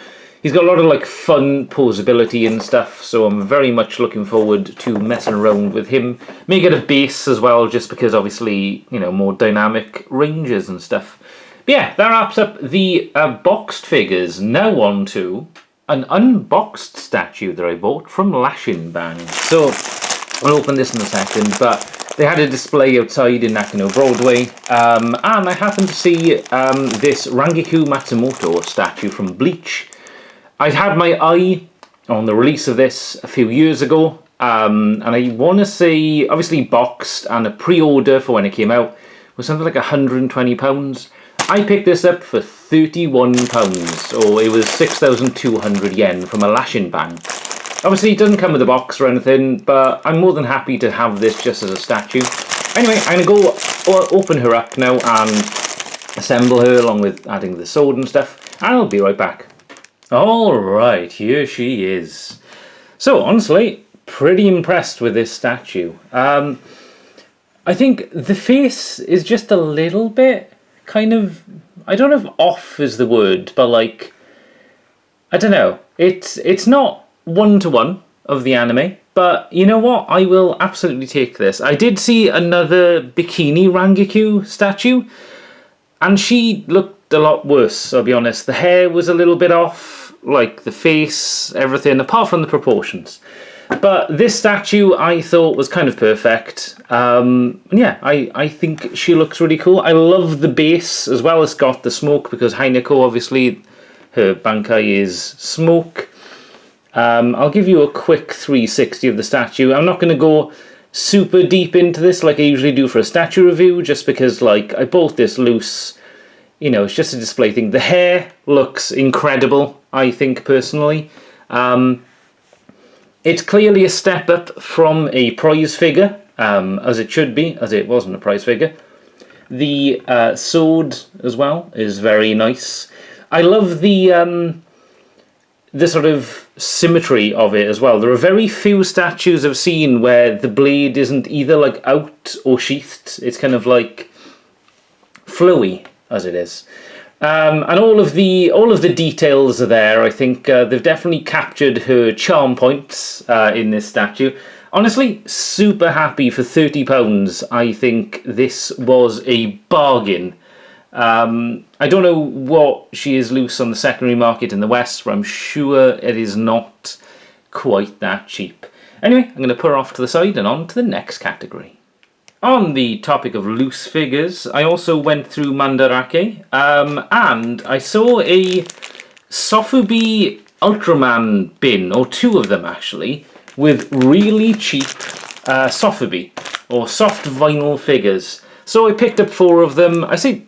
He's got a lot of like fun posability and stuff, so I'm very much looking forward to messing around with him. May get a base as well, just because obviously, you know, more dynamic ranges and stuff. But yeah, that wraps up the boxed figures. Now on to an unboxed statue that I bought from Lashinbang. So I'll open this in a second, but they had a display outside in Nakano Broadway, and I happened to see this Rangiku Matsumoto statue from Bleach. I'd had my eye on the release of this a few years ago, and I want to say, obviously boxed, and a pre-order for when it came out was something like £120. I picked this up for £31, or it was 6,200 yen from a Lashinbang. Obviously it doesn't come with a box or anything, but I'm more than happy to have this just as a statue. Anyway, I'm going to go open her up now and assemble her along with adding the sword and stuff, and I'll be right back. Alright, here she is. So, honestly, pretty impressed with this statue. I think the face is just a little bit kind of, I don't know if off is the word, but like, I don't know. It's not one-to-one. of the anime. But you know what? I will absolutely take this. I did see another Bikini Rangekyo statue, and she looked a lot worse, I'll be honest. The hair was a little bit off, like the face, everything, apart from the proportions. But this statue I thought was kind of perfect. Yeah, I think she looks really cool. I love the base as well. It's got the smoke because Heineko, obviously, her Bankai is smoke. I'll give you a quick 360 of the statue. I'm not going to go super deep into this like I usually do for a statue review, just because like I bought this loose. You know, it's just a display thing. The hair looks incredible, I think, personally. It's clearly a step up from a prize figure, as it should be, as it wasn't a prize figure. The sword as well is very nice. I love the sort of symmetry of it as well. There are very few statues I've seen where the blade isn't either like out or sheathed. It's kind of like flowy, as it is. And all of the details are there. I think they've definitely captured her charm points in this statue. Honestly, super happy for £30. I think this was a bargain. I don't know what she is loose on the secondary market in the West, but I'm sure it is not quite that cheap. Anyway, I'm going to put her off to the side and on to the next category. On the topic of loose figures, I also went through Mandarake, and I saw a Sofubi Ultraman bin, or two of them actually, with really cheap Sofubi, or soft vinyl figures. So I picked up 4 of them. I say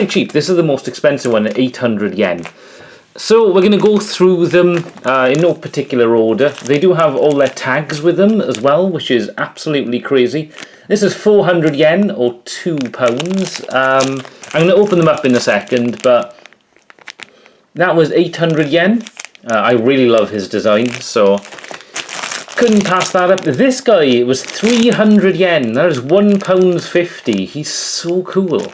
cheap, this is the most expensive one at 800 yen. So we're going to go through them in no particular order. They do have all their tags with them as well, which is absolutely crazy. This is 400 yen or £2. I'm going to open them up in a second, but that was 800 yen. I really love his design, so couldn't pass that up. This guy was 300 yen. That is £1.50. He's so cool.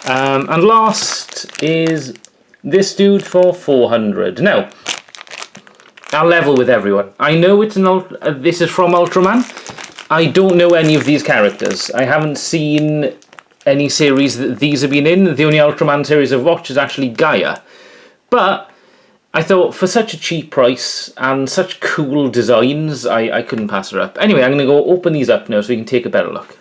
And last is this dude for 400. Now, I'll level with everyone. I know it's this is from Ultraman. I don't know any of these characters. I haven't seen any series that these have been in. The only Ultraman series I've watched is actually Gaia. But I thought for such a cheap price and such cool designs, I couldn't pass her up. Anyway, I'm going to go open these up now so we can take a better look.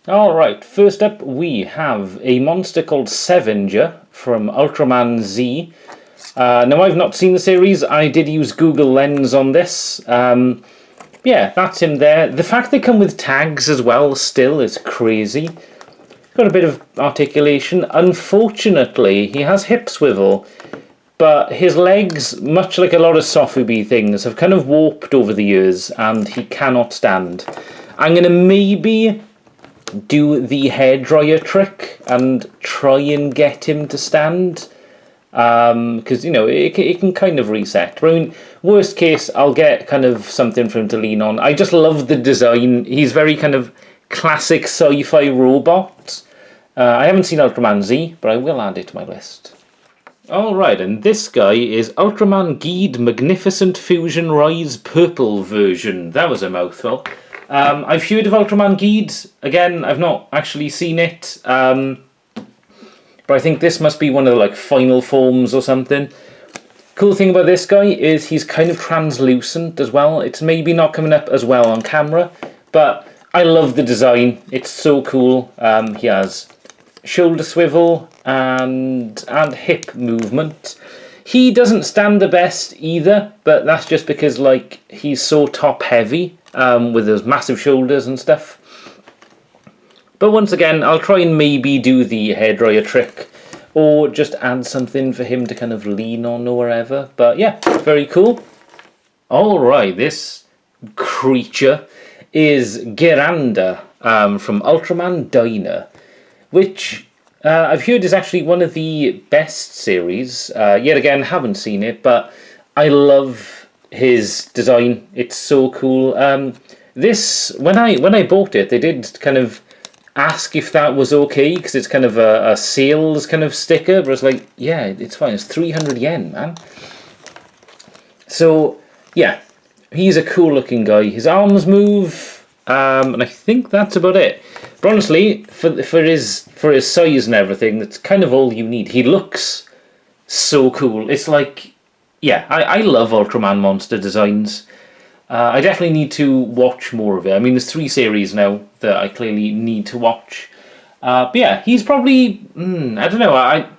Alright, first up we have a monster called Sevenger from Ultraman Z. Now I've not seen the series, I did use Google Lens on this. Yeah, that's him there. The fact they come with tags as well still is crazy. Got a bit of articulation. Unfortunately, he has hip swivel, but his legs, much like a lot of Sofubi things, have kind of warped over the years and he cannot stand. I'm going to maybe do the hairdryer trick and try and get him to stand, because you know it can kind of reset. But I mean, worst case, I'll get kind of something for him to lean on. I just love the design. He's very kind of classic sci-fi robot. I haven't seen Ultraman Z, but I will add it to my list. Alright, and this guy is Ultraman Geed Magnificent Fusion Rise Purple version. That was a mouthful. I've heard of Ultraman Geed. Again, I've not actually seen it. But I think this must be one of the like final forms or something. Cool thing about this guy is he's kind of translucent as well. It's maybe not coming up as well on camera, but I love the design. It's so cool. He has shoulder swivel and hip movement. He doesn't stand the best either, but that's just because like he's so top heavy with those massive shoulders and stuff. But once again, I'll try and maybe do the hairdryer trick or just add something for him to kind of lean on or wherever. But yeah, very cool. Alright, this creature is Geranda from Ultraman Diner, which I've heard is actually one of the best series. Yet again, haven't seen it, but I love his design. It's so cool. This, when I bought it, they did kind of ask if that was okay, because it's kind of a sales kind of sticker, but it's like, yeah, it's fine. It's 300 yen, man. So, yeah, he's a cool looking guy. His arms move, and I think that's about it. But honestly, for his size and everything, that's kind of all you need. He looks so cool. It's like, yeah, I love Ultraman monster designs. I definitely need to watch more of it. I mean, there's 3 series now that I clearly need to watch. But yeah, he's probably, I don't know,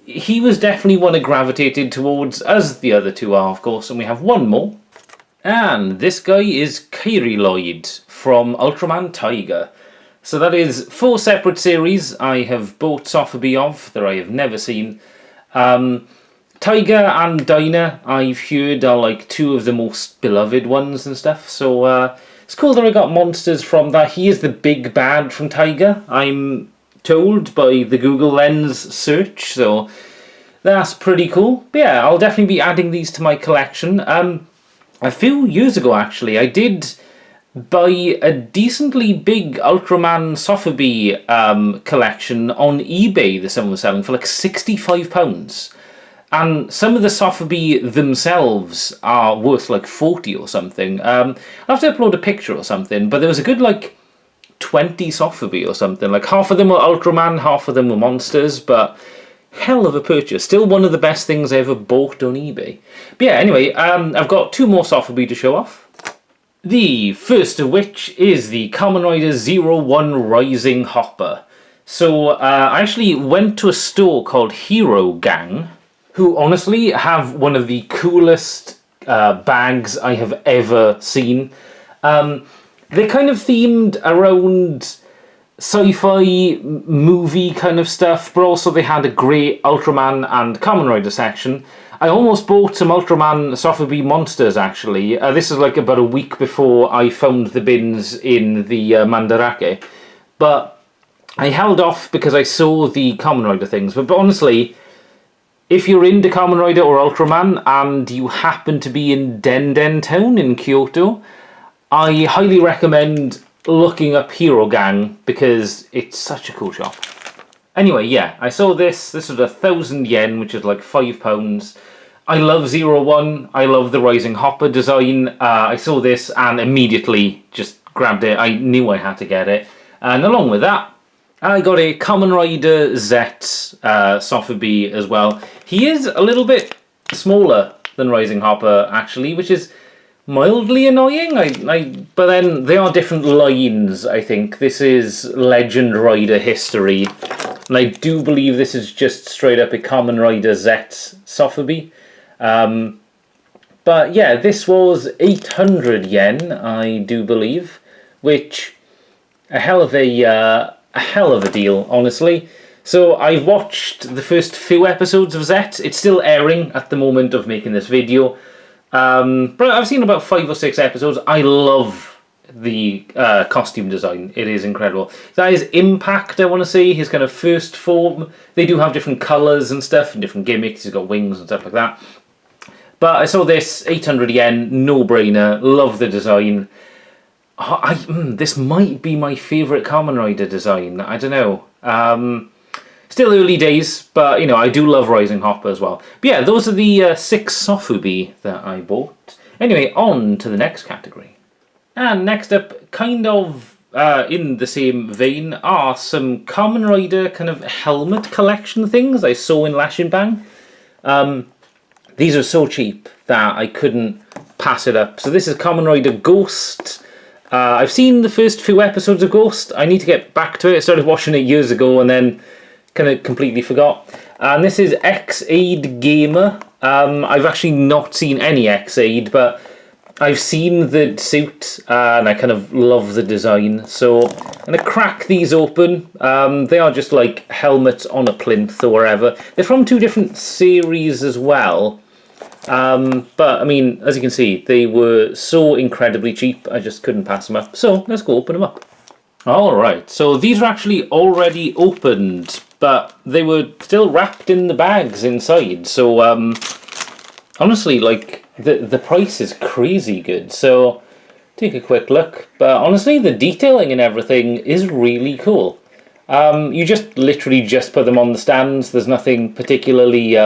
he was definitely one I gravitated towards, as the other 2 are, of course, and we have one more. And this guy is Kyriloid from Ultraman Tiger. So that is 4 separate series I have bought Sofubi of that I have never seen. Tiger and Dinah, I've heard, are like 2 of the most beloved ones and stuff. So it's cool that I got monsters from that. He is the big bad from Tiger, I'm told by the Google Lens search. So that's pretty cool. But yeah, I'll definitely be adding these to my collection. A few years ago, actually, I did buy a decently big Ultraman Sofubi collection on eBay that someone was selling for like £65. And some of the Sofubi themselves are worth like 40 or something. I'll have to upload a picture or something, but there was a good like 20 Sofubi or something. Like half of them were Ultraman, half of them were monsters, but hell of a purchase. Still one of the best things I ever bought on eBay. But yeah, anyway, I've got 2 more Sofubi to show off. The first of which is the Kamen Rider 01 Rising Hopper. So I actually went to a store called Hero Gang, who honestly have one of the coolest bags I have ever seen. They're kind of themed around sci-fi movie kind of stuff, but also they had a great Ultraman and Kamen Rider section. I almost bought some Ultraman Sofubi monsters, actually. This is like about a week before I found the bins in the Mandarake. But I held off because I saw the Kamen Rider things. But honestly, if you're into Kamen Rider or Ultraman and you happen to be in Den Town in Kyoto, I highly recommend looking up Hero Gang because it's such a cool shop. Anyway, yeah, I saw this. This was 1,000 yen, which is like £5. I love 01. I love the Rising Hopper design. I saw this and immediately just grabbed it. I knew I had to get it. And along with that, I got a Kamen Rider Z Sofubi as well. He is a little bit smaller than Rising Hopper, actually, which is mildly annoying. But then they are different lines, I think. This is Legend Rider history. And I do believe this is just straight up a Kamen Rider Z Sofubi. But yeah, this was 800 yen, I do believe, which a hell of a deal, honestly. So I've watched the first few episodes of Z. It's still airing at the moment of making this video. But I've seen about 5 or 6 episodes. I love the costume design. It is incredible. That is Impact, I want to say, his kind of first form. They do have different colours and stuff, and different gimmicks. He's got wings and stuff like that. But I saw this, 800 yen, no-brainer. Love the design. This might be my favourite Kamen Rider design. I don't know. Still early days, but you know, I do love Rising Hopper as well. But yeah, those are the 6 Sofubi that I bought. Anyway, on to the next category. And next up, kind of in the same vein, are some Kamen Rider kind of helmet collection things I saw in Lashinbang. These are so cheap that I couldn't pass it up. So this is Kamen Rider Ghost. I've seen the first few episodes of Ghost. I need to get back to it. I started watching it years ago and then kind of completely forgot. And this is X-Aid Gamer. I've actually not seen any X-Aid, but I've seen the suit and I kind of love the design. So I'm going to crack these open. They are just like helmets on a plinth or wherever. They're from 2 different series as well. But I mean, as you can see, they were so incredibly cheap, I just couldn't pass them up. So let's go open them up. Alright, so these are actually already opened, but they were still wrapped in the bags inside. So honestly, like, the price is crazy good. So take a quick look. But honestly, the detailing and everything is really cool. You just literally just put them on the stands. There's nothing particularly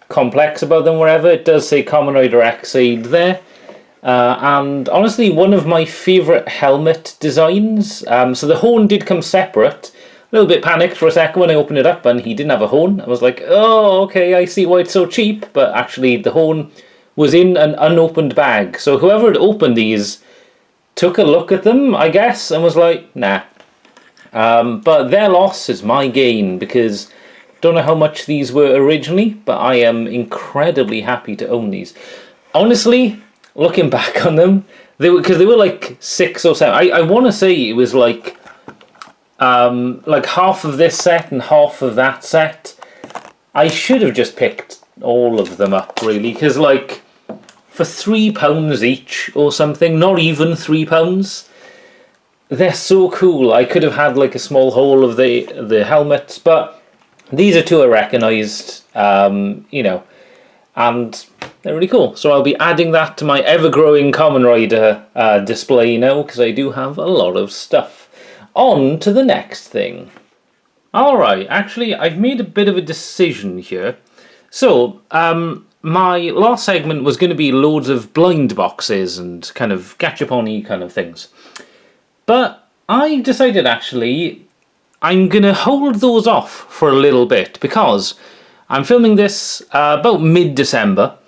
complex about them wherever. It does say Kamen Rider X-Aid there. And honestly, one of my favourite helmet designs. So the horn did come separate. A little bit panicked for a second when I opened it up and he didn't have a horn. I was like, oh, okay, I see why it's so cheap. But actually, the horn was in an unopened bag. So whoever had opened these took a look at them, I guess, and was like, nah. But their loss is my gain, because don't know how much these were originally, but I am incredibly happy to own these. Honestly, looking back on them, because they were like 6 or 7. I want to say it was like half of this set and half of that set. I should have just picked all of them up, really, because like for £3 each or something, not even £3. They're so cool. I could have had like a small haul of the helmets, but these are two I recognised, you know, and they're really cool. So I'll be adding that to my ever-growing Kamen Rider display now, because I do have a lot of stuff. On to the next thing. Alright, actually I've made a bit of a decision here. So, my last segment was going to be loads of blind boxes and kind of gachapon-y kind of things. But I decided actually I'm going to hold those off for a little bit, because I'm filming this about mid-December,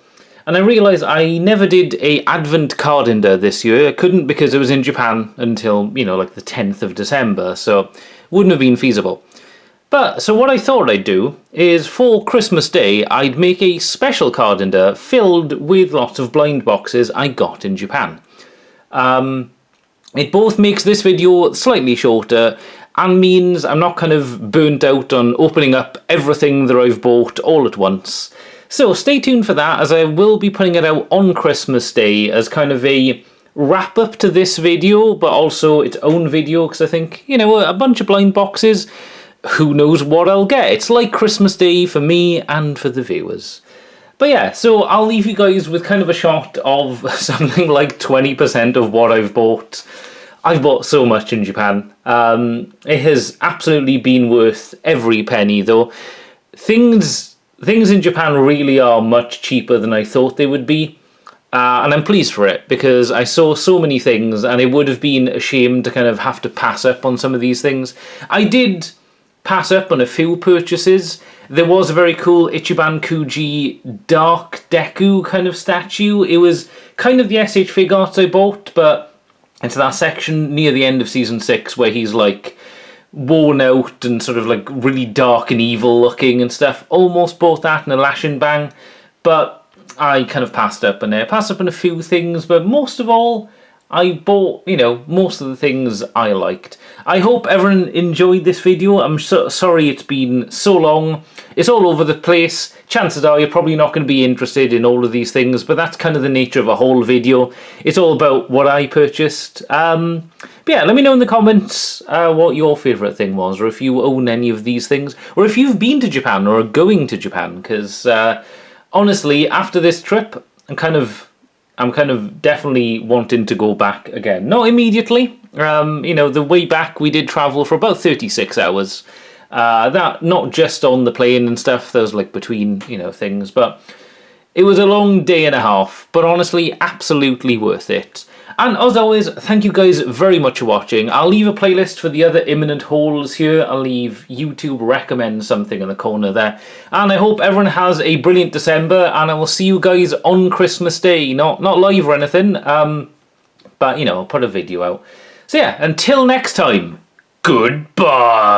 and I realised I never did a Advent calendar this year. I couldn't, because it was in Japan until, you know, like the 10th of December, so it wouldn't have been feasible. But, so what I thought I'd do is, for Christmas Day, I'd make a special calendar filled with lots of blind boxes I got in Japan. It both makes this video slightly shorter, and means I'm not kind of burnt out on opening up everything that I've bought all at once. So stay tuned for that, as I will be putting it out on Christmas Day as kind of a wrap-up to this video, but also its own video, because I think, you know, a bunch of blind boxes, who knows what I'll get. It's like Christmas Day for me and for the viewers. But yeah, so I'll leave you guys with kind of a shot of something like 20% of what I've bought. I've bought so much in Japan. It has absolutely been worth every penny, though. Things in Japan really are much cheaper than I thought they would be. And I'm pleased for it, because I saw so many things and it would have been a shame to kind of have to pass up on some of these things. I did pass up on a few purchases. There was a very cool Ichiban Kuji Dark Deku kind of statue. It was kind of the SH Figuarts I bought, but it's that section near the end of Season 6 where he's like worn out and sort of like really dark and evil looking and stuff. Almost bought that in a Lash and Bang, but I kind of passed up on it. I passed up on a few things, but most of all, I bought, you know, most of the things I liked. I hope everyone enjoyed this video. I'm so sorry it's been so long. It's all over the place. Chances are you're probably not going to be interested in all of these things, but that's kind of the nature of a whole video. It's all about what I purchased. But yeah, let me know in the comments what your favourite thing was, or if you own any of these things, or if you've been to Japan or are going to Japan, because honestly, after this trip, I'm kind of definitely wanting to go back again. Not immediately. You know, the way back we did travel for about 36 hours. That not just on the plane and stuff, that was like between, you know, things, but it was a long day and a half, but honestly, absolutely worth it. And as always, thank you guys very much for watching. I'll leave a playlist for the other imminent hauls here. I'll leave YouTube recommend something in the corner there. And I hope everyone has a brilliant December, and I will see you guys on Christmas Day. Not live or anything, but, you know, I'll put a video out. So yeah, until next time, goodbye.